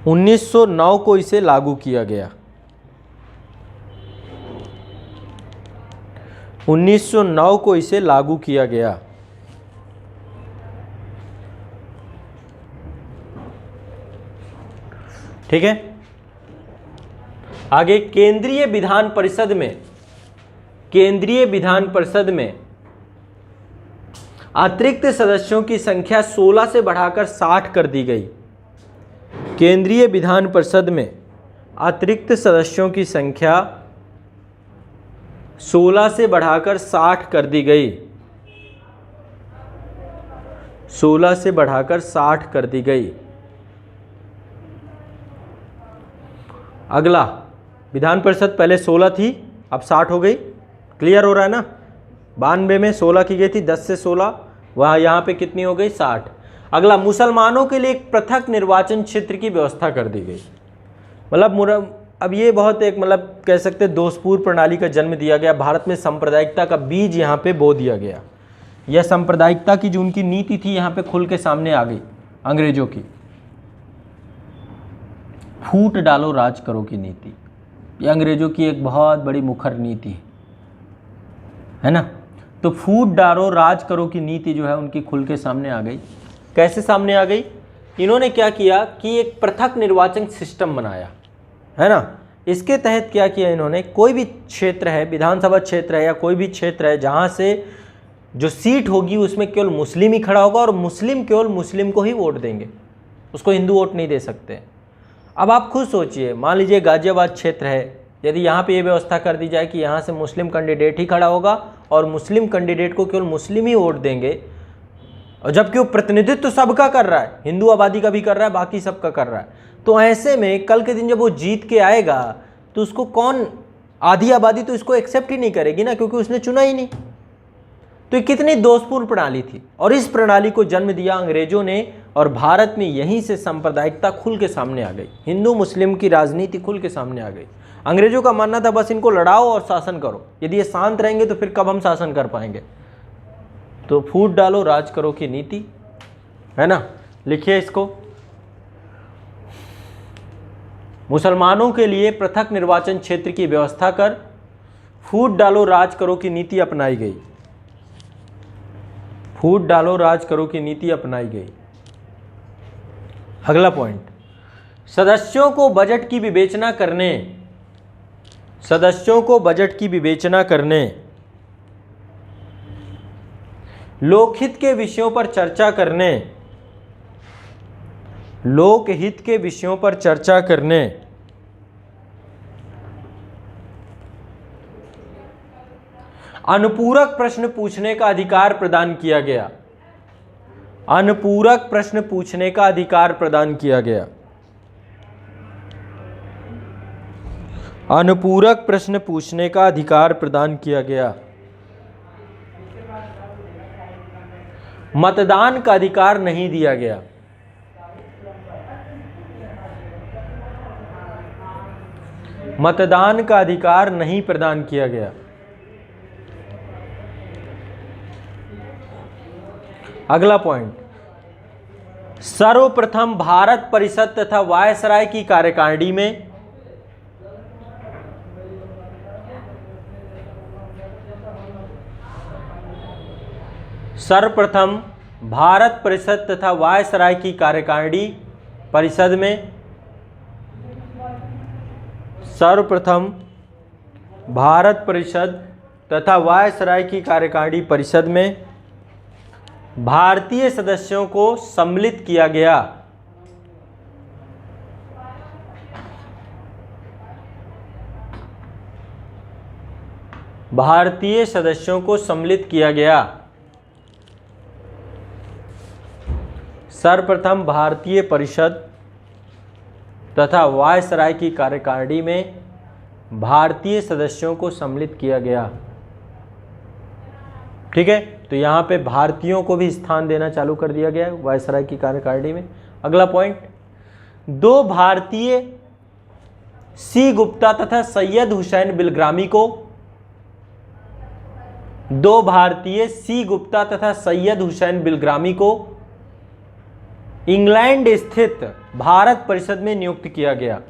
1909 को इसे लागू किया गया। 1909 को इसे लागू किया गया। ठीक है। आगे केंद्रीय विधान परिषद में, केंद्रीय विधान परिषद में अतिरिक्त सदस्यों की संख्या 16 से बढ़ाकर 60 कर दी गई। केंद्रीय विधान परिषद में अतिरिक्त सदस्यों की संख्या 16 से बढ़ाकर 60 कर दी गई। 16 से बढ़ाकर 60 कर दी गई। अगला, विधान परिषद पहले 16 थी, अब 60 हो गई। क्लियर हो रहा है ना? 92 में 16 की गई थी, 10 से 16, वहाँ यहाँ पे कितनी हो गई? 60। अगला, मुसलमानों के लिए एक पृथक निर्वाचन क्षेत्र की व्यवस्था कर दी गई। मतलब अब ये बहुत एक मतलब कह सकते हैं दोषपूर्ण प्रणाली का जन्म दिया गया। भारत में सांप्रदायिकता का बीज यहाँ पे बो दिया गया। यह सांप्रदायिकता की जो उनकी नीति थी यहाँ पे खुल के सामने आ गई अंग्रेजों की। फूट डालो राज करो की नीति, ये अंग्रेजों की एक बहुत बड़ी मुखर नीति है ना। तो फूट डालो राज करो की नीति जो है उनकी खुल के सामने आ गई। कैसे सामने आ गई? इन्होंने क्या किया कि एक पृथक निर्वाचन सिस्टम बनाया, है ना। इसके तहत क्या किया इन्होंने, कोई भी क्षेत्र है, विधानसभा क्षेत्र है या कोई भी क्षेत्र है, जहाँ से जो सीट होगी उसमें केवल मुस्लिम ही खड़ा होगा और मुस्लिम केवल मुस्लिम को ही वोट देंगे, उसको हिंदू वोट नहीं दे सकते। अब आप खुद सोचिए, मान लीजिए गाजियाबाद क्षेत्र है, यदि यहाँ पे ये व्यवस्था कर दी जाए कि यहाँ से मुस्लिम कैंडिडेट ही खड़ा होगा और मुस्लिम कैंडिडेट को केवल मुस्लिम ही वोट देंगे, और जबकि वो प्रतिनिधित्व सबका कर रहा है, हिंदू आबादी का भी कर रहा है, बाकी सबका कर रहा है, तो ऐसे में कल के दिन जब वो जीत के आएगा तो उसको कौन, आधी आबादी तो इसको एक्सेप्ट ही नहीं करेगी ना, क्योंकि उसने चुना ही नहीं। तो ये कितनी दोषपूर्ण प्रणाली थी, और इस प्रणाली को जन्म दिया अंग्रेजों ने, और भारत में यहीं से सांप्रदायिकता खुल के सामने आ गई, हिंदू मुस्लिम की राजनीति खुल के सामने आ गई। अंग्रेजों का मानना था बस इनको लड़ाओ और शासन करो, यदि ये शांत रहेंगे तो फिर कब हम शासन कर पाएंगे। तो फूट डालो राज करो की नीति, है ना। लिखिए इसको, मुसलमानों के लिए पृथक निर्वाचन क्षेत्र की व्यवस्था कर फूट डालो राज करो की नीति अपनाई गई। फूट डालो राज करो की नीति अपनाई गई। अगला पॉइंट, सदस्यों को बजट की विवेचना करने, सदस्यों को बजट की विवेचना करने, लोकहित के विषयों पर चर्चा करने, लोकहित के विषयों पर चर्चा करने, अनुपूरक प्रश्न पूछने का अधिकार प्रदान किया गया। अनुपूरक प्रश्न पूछने का अधिकार प्रदान किया गया। अनुपूरक प्रश्न पूछने का अधिकार प्रदान किया गया। मतदान का अधिकार नहीं दिया गया। मतदान का अधिकार नहीं प्रदान किया गया। अगला पॉइंट, सर्वप्रथम भारत परिषद तथा वायसराय की कार्यकारिणी में सर्वप्रथम भारत परिषद तथा वायसराय की कार्यकारिणी परिषद में सर्वप्रथम भारत परिषद तथा वायसराय की कार्यकारिणी परिषद में भारतीय सदस्यों को सम्मिलित किया गया। भारतीय सदस्यों को सम्मिलित किया गया। सर्वप्रथम भारतीय परिषद तथा वायसराय की कार्यकारिणी में भारतीय सदस्यों को सम्मिलित किया गया। ठीक है, तो यहाँ पे भारतीयों को भी स्थान देना चालू कर दिया गया है वायसराय की कार्यकारिणी में। अगला पॉइंट, दो भारतीय सी गुप्ता तथा सैयद हुसैन बिलग्रामी को, दो भारतीय सी गुप्ता तथा सैयद हुसैन बिलग्रामी को इंग्लैंड स्थित भारत परिषद में नियुक्त किया गया।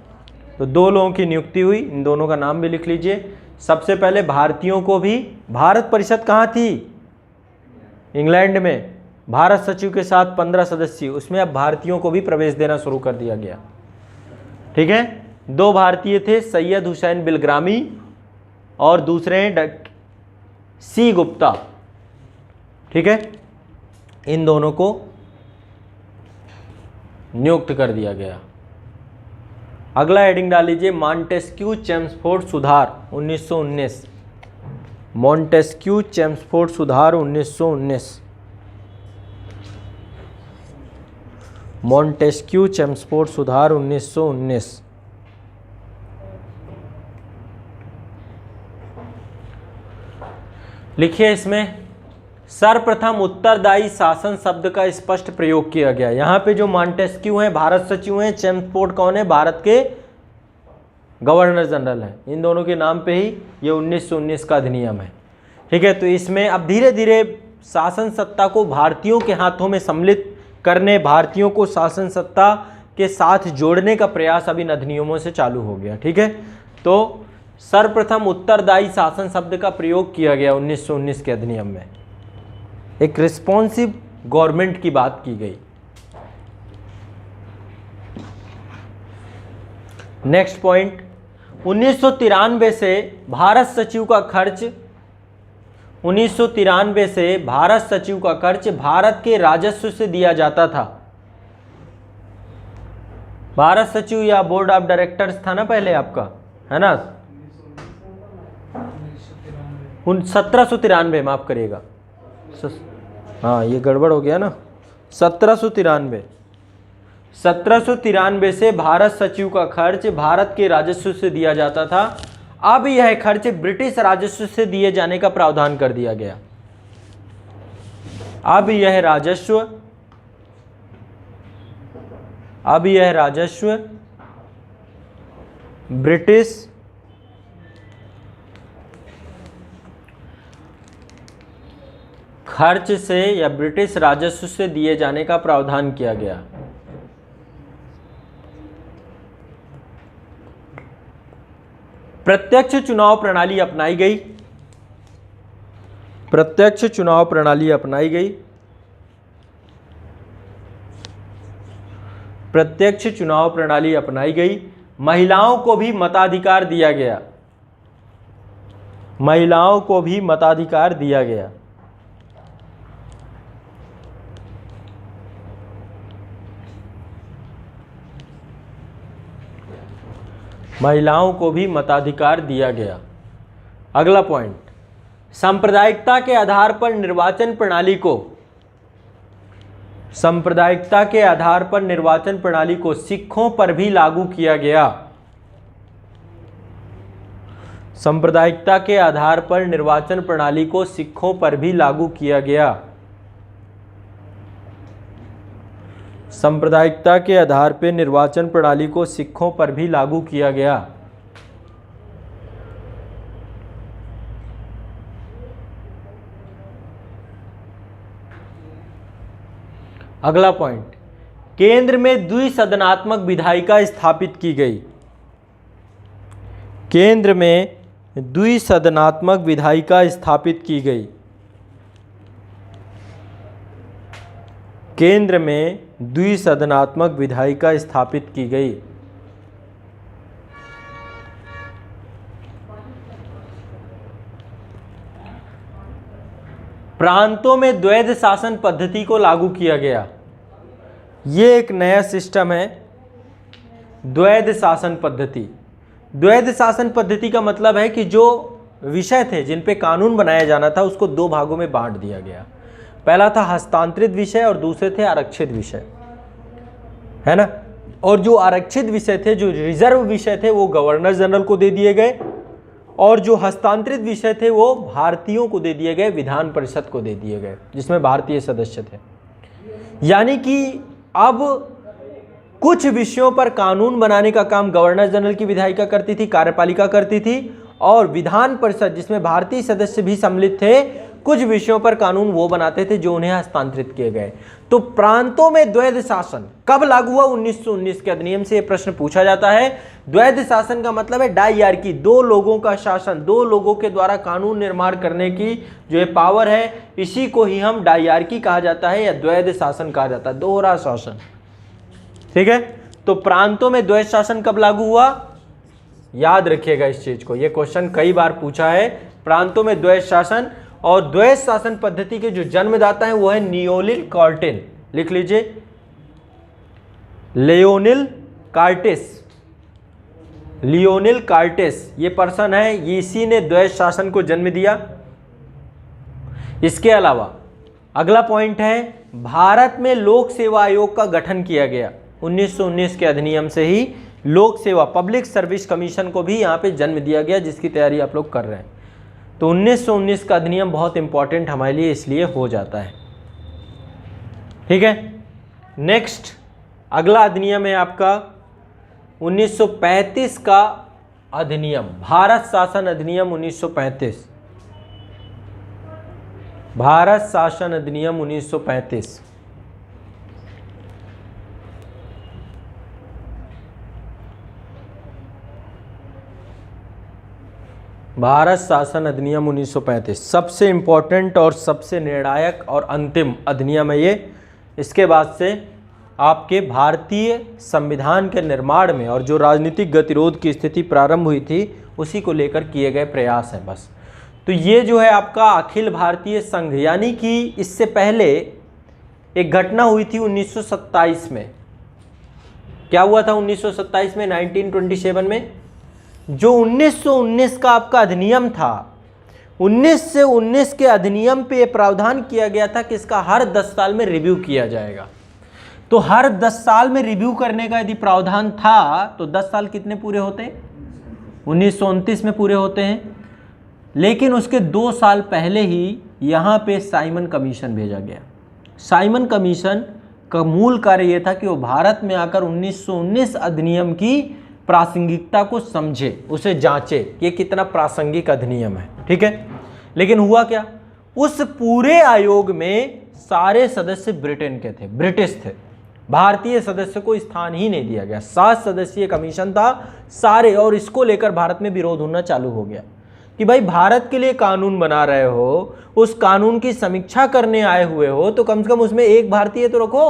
तो दो लोगों की नियुक्ति हुई, इन दोनों का नाम भी लिख लीजिए। सबसे पहले भारतीयों को भी, भारत परिषद कहाँ थी? इंग्लैंड में। भारत सचिव के साथ 15 सदस्य, उसमें अब भारतीयों को भी प्रवेश देना शुरू कर दिया गया। ठीक है, दो भारतीय थे, सैयद हुसैन बिलग्रामी और दूसरे हैं सी गुप्ता। ठीक है, इन दोनों को नियुक्त कर दिया गया। अगला हेडिंग डाल लीजिए, मॉन्टेस्क्यू चेम्सफोर्ड सुधार 1919। मॉन्टेस्क्यू चेम्सफोर्ड सुधार 1919। मॉन्टेस्क्यू चेम्सफोर्ड सुधार 1919। लिखिए इसमें, सर्वप्रथम उत्तरदायी शासन शब्द का स्पष्ट प्रयोग किया गया। यहाँ पे जो मॉन्टेस्क्यू हैं भारत सचिव हैं, चेम्सफोर्ड कौन है? भारत के गवर्नर जनरल हैं। इन दोनों के नाम पे ही ये 1919 का अधिनियम है। ठीक है, तो इसमें अब धीरे धीरे शासन सत्ता को भारतीयों के हाथों में सम्मिलित करने, भारतीयों को शासन सत्ता के साथ जोड़ने का प्रयास अब इन अधिनियमों से चालू हो गया। ठीक है, तो सर्वप्रथम उत्तरदायी शासन शब्द का प्रयोग किया गया 1919 के अधिनियम में। एक रिस्पॉन्सिव गवर्नमेंट की बात की गई। नेक्स्ट पॉइंट, 1993 से भारत सचिव का खर्च 1993 से भारत सचिव का खर्च भारत के राजस्व से दिया जाता था। भारत सचिव या बोर्ड ऑफ डायरेक्टर्स था ना पहले आपका, है ना, 1793, माफ करिएगा, हाँ ये गड़बड़ हो गया ना, 1793 से भारत सचिव का खर्च भारत के राजस्व से दिया जाता था। अब यह खर्च ब्रिटिश राजस्व से दिए जाने का प्रावधान कर दिया गया। अब यह राजस्व ब्रिटिश खर्च से या ब्रिटिश राजस्व से दिए जाने का प्रावधान किया गया। प्रत्यक्ष चुनाव प्रणाली अपनाई गई। प्रत्यक्ष चुनाव प्रणाली अपनाई गई। प्रत्यक्ष चुनाव प्रणाली अपनाई गई। महिलाओं को भी मताधिकार दिया गया। महिलाओं को भी मताधिकार दिया गया। महिलाओं को भी मताधिकार दिया गया। अगला पॉइंट, सांप्रदायिकता के आधार पर निर्वाचन प्रणाली को सांप्रदायिकता के आधार पर निर्वाचन प्रणाली को सिखों पर भी लागू किया गया। सांप्रदायिकता के आधार पर निर्वाचन प्रणाली को सिखों पर भी लागू किया गया। सांप्रदायिकता के आधार पर निर्वाचन प्रणाली को सिखों पर भी लागू किया गया। अगला पॉइंट, केंद्र में द्विसदनात्मक विधायिका स्थापित की गई। केंद्र में द्विसदनात्मक विधायिका स्थापित की गई। केंद्र में द्विसदनात्मक विधायिका स्थापित की गई। प्रांतों में द्वैध शासन पद्धति को लागू किया गया। ये एक नया सिस्टम है, द्वैध शासन पद्धति। द्वैध शासन पद्धति का मतलब है कि जो विषय थे जिन पे कानून बनाया जाना था उसको दो भागों में बांट दिया गया। पहला था हस्तांतरित विषय और दूसरे थे आरक्षित विषय, है ना। और जो आरक्षित विषय थे, जो रिजर्व विषय थे, वो गवर्नर जनरल को दे दिए गए, और जो हस्तांतरित विषय थे वो भारतीयों को दे दिए गए, विधान परिषद को दे दिए गए, जिसमें भारतीय सदस्य थे। यानी कि अब कुछ विषयों पर कानून बनाने का काम गवर्नर जनरल की विधायिका करती थी, कार्यपालिका करती थी, और विधान परिषद जिसमें भारतीय सदस्य भी सम्मिलित थे, कुछ विषयों पर कानून वो बनाते थे जो उन्हें हस्तांतरित किए गए। तो प्रांतों में द्वैध शासन कब लागू हुआ? 1919 के अधिनियम से यह प्रश्न पूछा जाता है। द्वैध शासन का मतलब है डायआर्की, दो लोगों का शासन, दो लोगों के द्वारा कानून निर्माण करने की जो ये पावर है, इसी को ही हम डायआर्की कहा जाता है या द्वैध शासन कहा जाता है, दोहरा शासन। ठीक है, तो प्रांतों में द्वैध शासन कब लागू हुआ? याद रखिएगा इस चीज को, ये क्वेश्चन कई बार पूछा है। प्रांतों में द्वैध शासन, और द्वैध शासन पद्धति के जो जन्मदाता है वो है नियोलिल कार्टिन। लिख लीजिए, लियोनिल कार्टिस। लियोनिल कार्टिस ये पर्सन है, इसी ने द्वैध शासन को जन्म दिया। इसके अलावा अगला पॉइंट है, भारत में लोक सेवा आयोग का गठन किया गया। 1919 के अधिनियम से ही लोक सेवा, पब्लिक सर्विस कमीशन को भी यहाँ पे जन्म दिया गया, जिसकी तैयारी आप लोग कर रहे हैं। तो 1919 का अधिनियम बहुत इंपॉर्टेंट हमारे लिए इसलिए हो जाता है। ठीक है, नेक्स्ट अगला अधिनियम है आपका 1935 का अधिनियम, भारत शासन अधिनियम 1935। भारत शासन अधिनियम 1935। भारत शासन अधिनियम 1935 सबसे इम्पोर्टेंट और सबसे निर्णायक और अंतिम अधिनियम है ये। इसके बाद से आपके भारतीय संविधान के निर्माण में और जो राजनीतिक गतिरोध की स्थिति प्रारंभ हुई थी उसी को लेकर किए गए प्रयास हैं बस। तो ये जो है आपका अखिल भारतीय संघ, यानी कि इससे पहले एक घटना हुई थी 1927 में। क्या हुआ था 1927 में, 1927 में जो 1919 का आपका अधिनियम था, 1919 के अधिनियम पे प्रावधान किया गया था कि इसका हर 10 साल में रिव्यू किया जाएगा। तो हर 10 साल में रिव्यू करने का यदि प्रावधान था तो 10 साल कितने पूरे होते हैं, 1929 में पूरे होते हैं। लेकिन उसके 2 साल पहले ही यहाँ पे साइमन कमीशन भेजा गया। साइमन कमीशन का मूल कार्य यह था कि वो भारत में आकर 1919 अधिनियम की प्रासंगिकता को समझे, उसे जांचे कि ये कितना प्रासंगिक अधिनियम है, ठीक है। लेकिन हुआ क्या, उस पूरे आयोग में सारे सदस्य ब्रिटेन के थे, ब्रिटिश थे। भारतीय सदस्य को स्थान ही नहीं दिया गया। 7 सदस्यीय कमीशन था सारे, और इसको लेकर भारत में विरोध होना चालू हो गया कि भाई भारत के लिए कानून बना रहे हो, उस कानून की समीक्षा करने आए हुए हो तो कम से कम उसमें एक भारतीय तो रखो।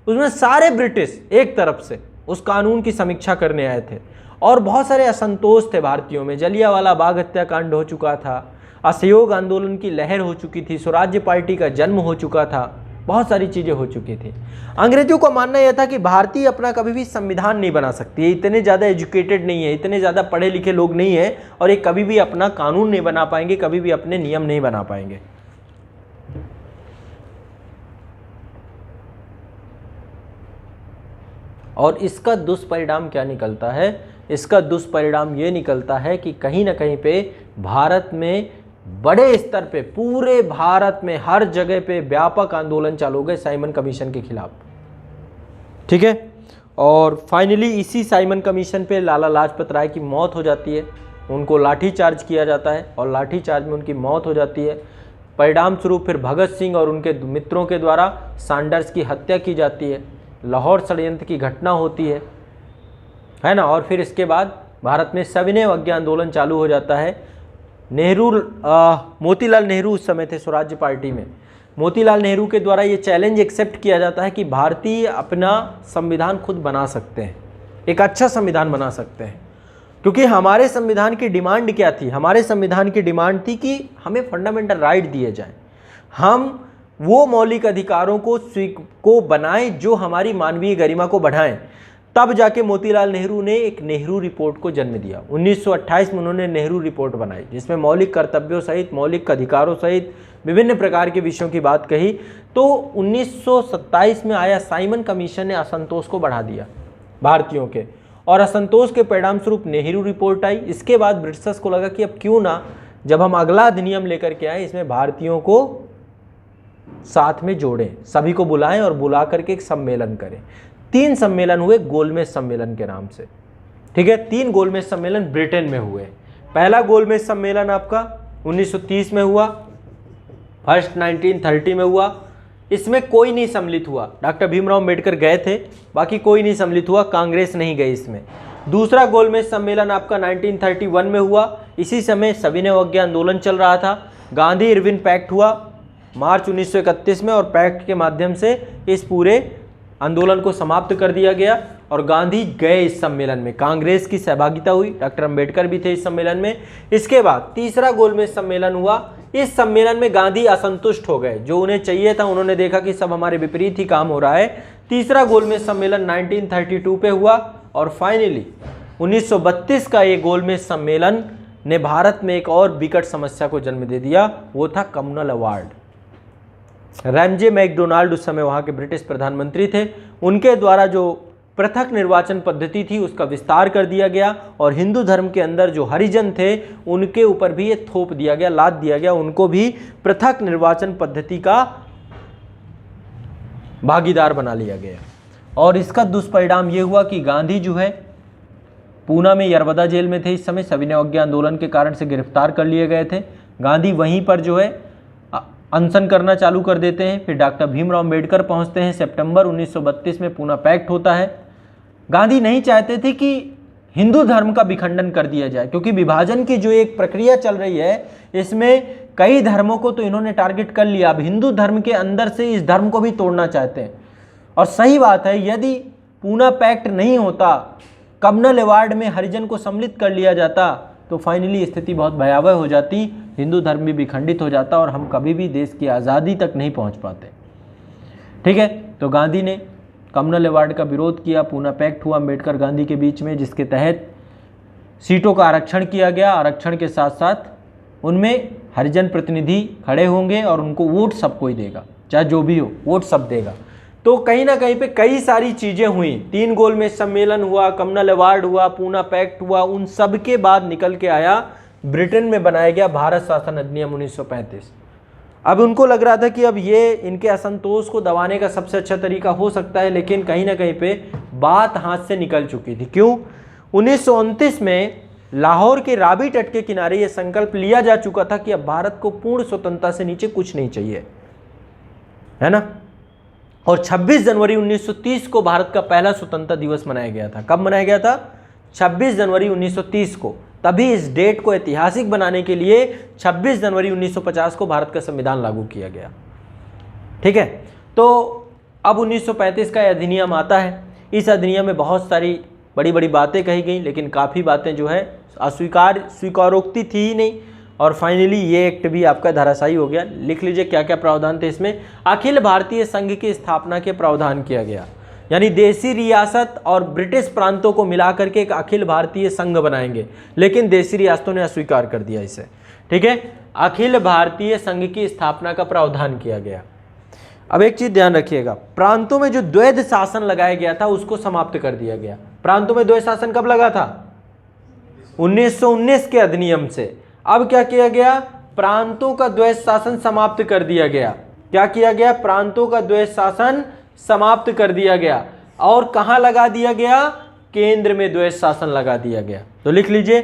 उसमें सारे ब्रिटिश एक तरफ से उस कानून की समीक्षा करने आए थे, और बहुत सारे असंतोष थे भारतीयों में। जलियांवाला बाग हत्याकांड हो चुका था, असहयोग आंदोलन की लहर हो चुकी थी, स्वराज्य पार्टी का जन्म हो चुका था, बहुत सारी चीज़ें हो चुकी थी। अंग्रेजों का मानना यह था कि भारतीय अपना कभी भी संविधान नहीं बना सकती है, इतने ज़्यादा एजुकेटेड नहीं है, इतने ज़्यादा पढ़े लिखे लोग नहीं है, और ये कभी भी अपना कानून नहीं बना पाएंगे, कभी भी अपने नियम नहीं बना पाएंगे। और इसका दुष्परिणाम क्या निकलता है, इसका दुष्परिणाम ये निकलता है कि कहीं ना कहीं पे भारत में बड़े स्तर पे, पूरे भारत में हर जगह पे व्यापक आंदोलन चालू हो गए साइमन कमीशन के खिलाफ, ठीक है। और फाइनली इसी साइमन कमीशन पे लाला लाजपत राय की मौत हो जाती है, उनको लाठी चार्ज किया जाता है और लाठी चार्ज में उनकी मौत हो जाती है। परिणाम स्वरूप फिर भगत सिंह और उनके मित्रों के द्वारा सैंडर्स की हत्या की जाती है, लाहौर षड्यंत्र की घटना होती है ना। और फिर इसके बाद भारत में सविनय अवज्ञा आंदोलन चालू हो जाता है। मोतीलाल नेहरू उस समय थे स्वराज्य पार्टी में। मोतीलाल नेहरू के द्वारा ये चैलेंज एक्सेप्ट किया जाता है कि भारतीय अपना संविधान खुद बना सकते हैं, एक अच्छा संविधान बना सकते हैं। क्योंकि हमारे संविधान की डिमांड क्या थी, हमारे संविधान की डिमांड थी कि हमें फंडामेंटल राइट दिए जाएं, हम वो मौलिक अधिकारों को बनाएं जो हमारी मानवीय गरिमा को बढ़ाएं। तब जाके मोतीलाल नेहरू ने एक नेहरू रिपोर्ट को जन्म दिया। 1928 में उन्होंने नेहरू रिपोर्ट बनाई, जिसमें मौलिक कर्तव्यों सहित, मौलिक अधिकारों सहित विभिन्न प्रकार के विषयों की बात कही। तो 1927 में आया साइमन कमीशन ने असंतोष को बढ़ा दिया भारतीयों के, और असंतोष के परिणाम स्वरूप नेहरू रिपोर्ट आई। इसके बाद ब्रिटिशर्स को लगा कि अब क्यों ना, जब हम अगला अधिनियम लेकर के आए, इसमें भारतीयों को साथ में जोड़ें, सभी को बुलाएं और बुला करके एक सम्मेलन करें। 3 सम्मेलन हुए गोलमेज सम्मेलन के नाम से, ठीक है। 3 गोलमेज सम्मेलन ब्रिटेन में हुए। पहला गोलमेज सम्मेलन आपका 1930 में हुआ, फर्स्ट 1930 में हुआ। इसमें कोई नहीं सम्मिलित हुआ, डॉक्टर भीमराव अम्बेडकर गए थे, बाकी कोई नहीं सम्मिलित हुआ, कांग्रेस नहीं गई इसमें। दूसरा गोलमेज सम्मेलन आपका 1931 में हुआ। इसी समय सविनय अवज्ञा आंदोलन चल रहा था। गांधी इरविन पैक्ट हुआ मार्च 1931 में, और पैक्ट के माध्यम से इस पूरे आंदोलन को समाप्त कर दिया गया और गांधी गए इस सम्मेलन में। कांग्रेस की सहभागिता हुई, डॉक्टर अंबेडकर भी थे इस सम्मेलन में। इसके बाद तीसरा गोलमेज सम्मेलन हुआ। इस सम्मेलन में गांधी असंतुष्ट हो गए, जो उन्हें चाहिए था उन्होंने देखा कि सब हमारे विपरीत ही काम हो रहा है। तीसरा गोलमेज सम्मेलन 1932 पे हुआ, और फाइनली 1932 का ये गोलमेज सम्मेलन ने भारत में एक और विकट समस्या को जन्म दे दिया, वो था कम्युनल अवार्ड। रैमजे मैकडोनाल्ड उस समय वहाँ के ब्रिटिश प्रधानमंत्री थे, उनके द्वारा जो पृथक निर्वाचन पद्धति थी उसका विस्तार कर दिया गया, और हिंदू धर्म के अंदर जो हरिजन थे उनके ऊपर भी ये थोप दिया गया, लाद दिया गया, उनको भी पृथक निर्वाचन पद्धति का भागीदार बना लिया गया। और इसका दुष्परिणाम ये हुआ कि गांधी जो है पूना में यरवदा जेल में थे इस समय, सविनय अवज्ञा आंदोलन के कारण से गिरफ्तार कर लिए गए थे। गांधी वहीं पर जो है अनशन करना चालू कर देते हैं। फिर डॉक्टर भीमराव अम्बेडकर पहुंचते हैं। सितंबर 1932 में पूना पैक्ट होता है। गांधी नहीं चाहते थे कि हिंदू धर्म का विखंडन कर दिया जाए, क्योंकि विभाजन की जो एक प्रक्रिया चल रही है इसमें कई धर्मों को तो इन्होंने टारगेट कर लिया, अब हिंदू धर्म के अंदर से इस धर्म को भी तोड़ना चाहते हैं। और सही बात है, यदि पूना पैक्ट नहीं होता, कम्युनल अवार्ड में हरिजन को सम्मिलित कर लिया जाता, तो फाइनली स्थिति बहुत भयावह हो जाती, हिंदू धर्म भी विखंडित हो जाता और हम कभी भी देश की आज़ादी तक नहीं पहुंच पाते। ठीक है, तो गांधी ने कम्युनल अवार्ड का विरोध किया, पूना पैक्ट हुआ अम्बेडकर गांधी के बीच में, जिसके तहत सीटों का आरक्षण किया गया। आरक्षण के साथ साथ उनमें हरिजन प्रतिनिधि खड़े होंगे और उनको वोट सबको ही देगा, चाहे जो भी हो वोट सब देगा। तो कहीं ना कहीं पे कई सारी चीज़ें हुई, 3 गोलमेज सम्मेलन हुआ, कम्युनल अवार्ड हुआ, पूना पैक्ट हुआ, उन सब के बाद निकल के आया ब्रिटेन में बनाया गया भारत शासन अधिनियम 1935। अब उनको लग रहा था कि अब ये इनके असंतोष को दबाने का सबसे अच्छा तरीका हो सकता है, लेकिन कहीं ना कहीं पे बात हाथ से निकल चुकी थी। क्यों? 1929 में लाहौर के रावी तट के किनारे ये संकल्प लिया जा चुका था कि अब भारत को पूर्ण स्वतंत्रता से नीचे कुछ नहीं चाहिए, है ना। और 26 जनवरी 1930 को भारत का पहला स्वतंत्रता दिवस मनाया गया था। कब मनाया गया था? 26 जनवरी 1930 को। तभी इस डेट को ऐतिहासिक बनाने के लिए 26 जनवरी 1950 को भारत का संविधान लागू किया गया। ठीक है, तो अब 1935 का अधिनियम आता है। इस अधिनियम में बहुत सारी बड़ी बड़ी बातें कही गई, लेकिन काफ़ी बातें जो है स्वीकारोक्ति थी ही नहीं, और फाइनली ये एक्ट भी आपका धराशायी हो गया। लिख लीजिए क्या क्या प्रावधान थे इसमें। अखिल भारतीय संघ की स्थापना के प्रावधान किया गया, यानी देसी रियासत और ब्रिटिश प्रांतों को मिलाकर के एक अखिल भारतीय संघ बनाएंगे, लेकिन देसी रियासतों ने अस्वीकार कर दिया इसे। ठीक है, अखिल भारतीय संघ की स्थापना का प्रावधान किया गया। अब एक चीज ध्यान रखिएगा, प्रांतों में जो द्वैध शासन लगाया गया था उसको समाप्त कर दिया गया। प्रांतों में द्वैध शासन कब लगा था? 1919 के अधिनियम से। अब क्या किया गया? प्रांतों का द्वैध शासन समाप्त कर दिया गया। क्या किया गया? प्रांतों का द्वैध शासन समाप्त कर दिया गया। और कहां लगा दिया गया? केंद्र में द्वैध शासन लगा दिया गया। तो लिख लीजिए,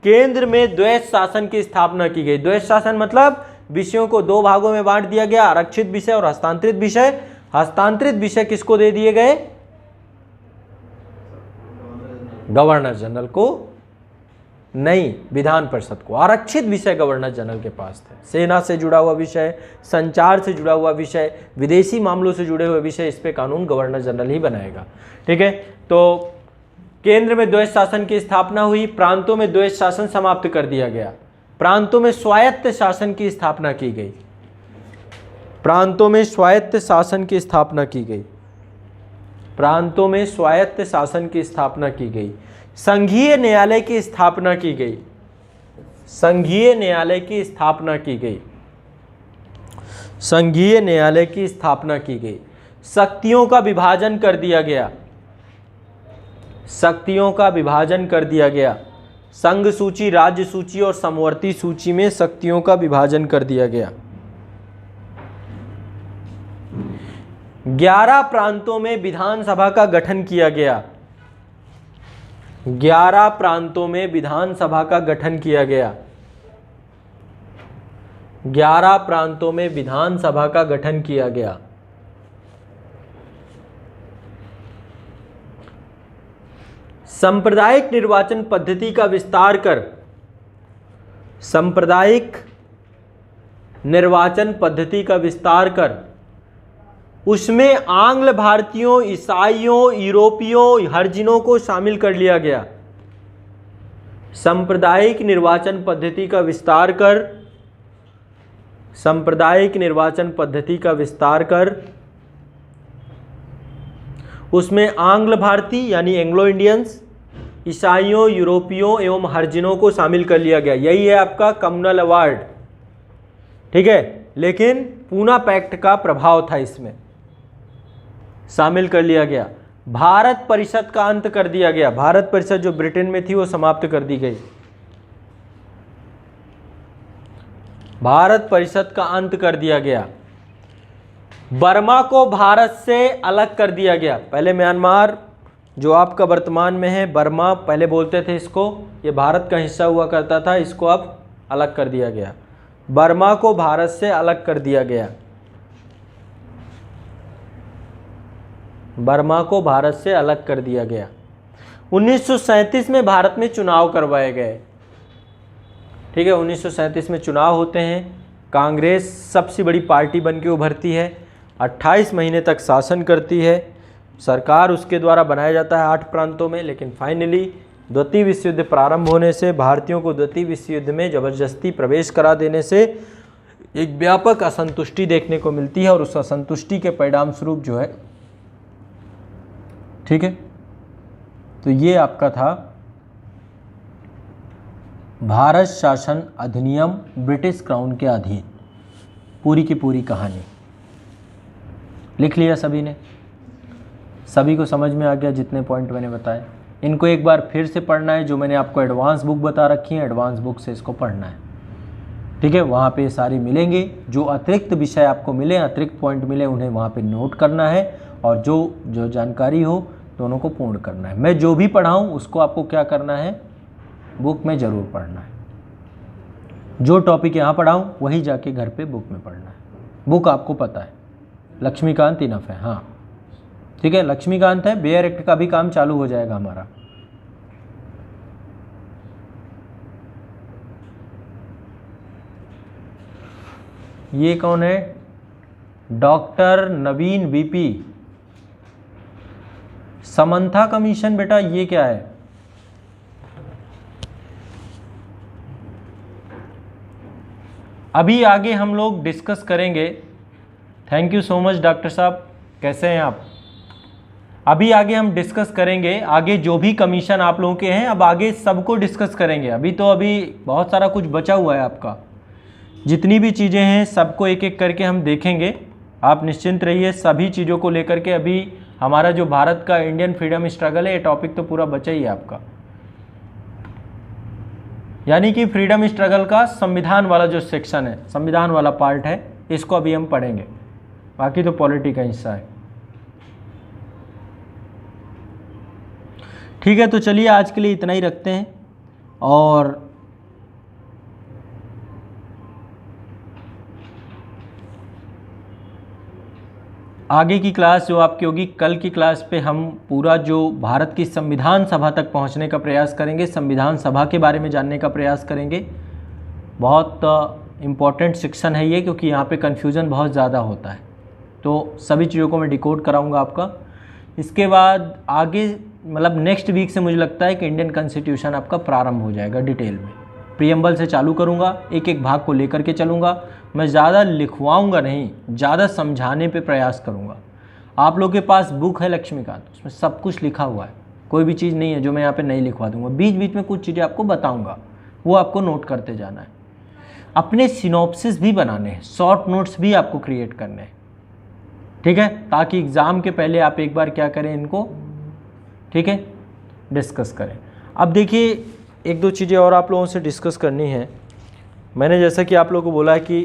केंद्र में द्वैध शासन की स्थापना की गई। द्वैध शासन मतलब विषयों को 2 भागों में बांट दिया गया, आरक्षित विषय और हस्तांतरित विषय। हस्तांतरित विषय किसको दे दिए गए? गवर्नर जनरल को नहीं, विधान परिषद को। आरक्षित विषय गवर्नर जनरल के पास थे। सेना से जुड़ा हुआ विषय, संचार से जुड़ा हुआ विषय, विदेशी मामलों से जुड़े हुए विषय, इस पे कानून गवर्नर जनरल ही बनाएगा। ठीक है, तो केंद्र में द्वैध शासन की स्थापना हुई, प्रांतों में द्वैध शासन समाप्त कर दिया गया, प्रांतों में स्वायत्त शासन की स्थापना की गई। प्रांतों में स्वायत्त शासन की स्थापना की गई। प्रांतों में स्वायत्त शासन की स्थापना की गई। संघीय न्यायालय की स्थापना की गई। संघीय न्यायालय की स्थापना की गई। संघीय न्यायालय की स्थापना की गई। शक्तियों का विभाजन कर दिया गया। शक्तियों का विभाजन कर दिया गया। संघ सूची, राज्य सूची और समवर्ती सूची में शक्तियों का विभाजन कर दिया गया। 11 प्रांतों में विधानसभा का गठन किया गया। 11 प्रांतों में विधानसभा का गठन किया गया। 11 प्रांतों में विधानसभा का गठन किया गया। सांप्रदायिक निर्वाचन पद्धति का विस्तार कर, सांप्रदायिक निर्वाचन पद्धति का विस्तार कर उसमें आंग्ल भारतीयों, ईसाइयों, यूरोपियों, हरिजनों को शामिल कर लिया गया। सांप्रदायिक निर्वाचन पद्धति का विस्तार कर, सांप्रदायिक निर्वाचन पद्धति का विस्तार कर उसमें आंग्ल भारतीय यानी एंग्लो इंडियंस, ईसाइयों, यूरोपियों एवं हरिजनों को शामिल कर लिया गया। यही है आपका कम्युनल अवार्ड। ठीक है, लेकिन पूना पैक्ट का प्रभाव था, इसमें शामिल कर लिया गया। भारत परिषद का अंत कर दिया गया। भारत परिषद जो ब्रिटेन में थी वो समाप्त कर दी गई। भारत परिषद का अंत कर दिया गया। बर्मा को भारत से अलग कर दिया गया। पहले म्यांमार जो आपका वर्तमान में है, बर्मा पहले बोलते थे इसको, ये भारत का हिस्सा हुआ करता था, इसको अब अलग कर दिया गया। बर्मा को भारत से अलग कर दिया गया। बर्मा को भारत से अलग कर दिया गया। 1937 में भारत में चुनाव करवाए गए। ठीक है, 1937 में चुनाव होते हैं, कांग्रेस सबसे बड़ी पार्टी बन के उभरती है, 28 महीने तक शासन करती है, सरकार उसके द्वारा बनाया जाता है 8 प्रांतों में। लेकिन फाइनली द्वितीय विश्व युद्ध प्रारंभ होने से, भारतीयों को द्वितीय विश्व युद्ध में ज़बरदस्ती प्रवेश करा देने से एक व्यापक असंतुष्टि देखने को मिलती है, और उस असंतुष्टि के परिणाम स्वरूप जो है, ठीक है, तो ये आपका था भारत शासन अधिनियम ब्रिटिश क्राउन के अधीन, पूरी की पूरी कहानी लिख लिया सभी ने, सभी को समझ में आ गया जितने पॉइंट मैंने बताए। इनको एक बार फिर से पढ़ना है, जो मैंने आपको एडवांस बुक बता रखी है, एडवांस बुक से इसको पढ़ना है। ठीक है, वहाँ पे सारी मिलेंगे, जो अतिरिक्त विषय आपको मिले, अतिरिक्त पॉइंट मिले, उन्हें वहाँ पे नोट करना है, और जो जानकारी हो दोनों को पूर्ण करना है। मैं जो भी पढ़ाऊँ उसको आपको क्या करना है, बुक में ज़रूर पढ़ना है। जो टॉपिक यहाँ पढ़ाऊँ वही जाके घर पे बुक में पढ़ना है। बुक आपको पता है, लक्ष्मीकांत इनफ है। हाँ ठीक है, लक्ष्मीकांत है, बेयर एक्ट का भी काम चालू हो जाएगा हमारा। ये कौन है, डॉक्टर नवीन वीपी। समंथा कमीशन, बेटा ये क्या है? अभी आगे हम लोग डिस्कस करेंगे। Thank you so much doctor साहब, कैसे हैं आप? अभी आगे हम डिस्कस करेंगे, आगे जो भी कमीशन आप लोगों के हैं, अब आगे सबको डिस्कस करेंगे। अभी बहुत सारा कुछ बचा हुआ है आपका, जितनी भी चीज़ें हैं सबको एक एक करके हम देखेंगे। आप निश्चिंत रहिए, सभी चीज़ों को लेकर के। अभी हमारा जो भारत का इंडियन फ्रीडम स्ट्रगल है, ये टॉपिक तो पूरा बचा ही है आपका, यानी कि फ्रीडम स्ट्रगल का संविधान वाला जो सेक्शन है, संविधान वाला पार्ट है, इसको अभी हम पढ़ेंगे। बाकी तो पॉलिटी का हिस्सा है। ठीक है, तो चलिए आज के लिए इतना ही रखते हैं, और आगे की क्लास जो आपकी होगी, कल की क्लास पे हम पूरा जो भारत की संविधान सभा तक पहुंचने का प्रयास करेंगे, संविधान सभा के बारे में जानने का प्रयास करेंगे। बहुत इम्पॉर्टेंट सेक्शन है ये, क्योंकि यहाँ पे कन्फ्यूज़न बहुत ज़्यादा होता है, तो सभी चीज़ों को मैं डिकोड कराऊंगा आपका। इसके बाद आगे मतलब नेक्स्ट वीक से मुझे लगता है कि इंडियन कॉन्स्टिट्यूशन आपका प्रारंभ हो जाएगा डिटेल में। प्रीएम्बल से चालू करूँगा, एक एक भाग को लेकर के चलूँगा। मैं ज़्यादा लिखवाऊँगा नहीं, ज़्यादा समझाने पे प्रयास करूँगा। आप लोगों के पास बुक है लक्ष्मीकांत, उसमें सब कुछ लिखा हुआ है, कोई भी चीज़ नहीं है जो मैं यहाँ पे नहीं लिखवा दूँगा। बीच बीच में कुछ चीज़ें आपको बताऊँगा, वो आपको नोट करते जाना है। अपने सिनॉप्सिस भी बनाने हैं, शॉर्ट नोट्स भी आपको क्रिएट करने हैं, ठीक है, ताकि एग्ज़ाम के पहले आप एक बार क्या करें, इनको ठीक है डिस्कस करें। अब देखिए, एक दो चीज़ें और आप लोगों से डिस्कस करनी है। मैंने जैसा कि आप लोगों को बोला है कि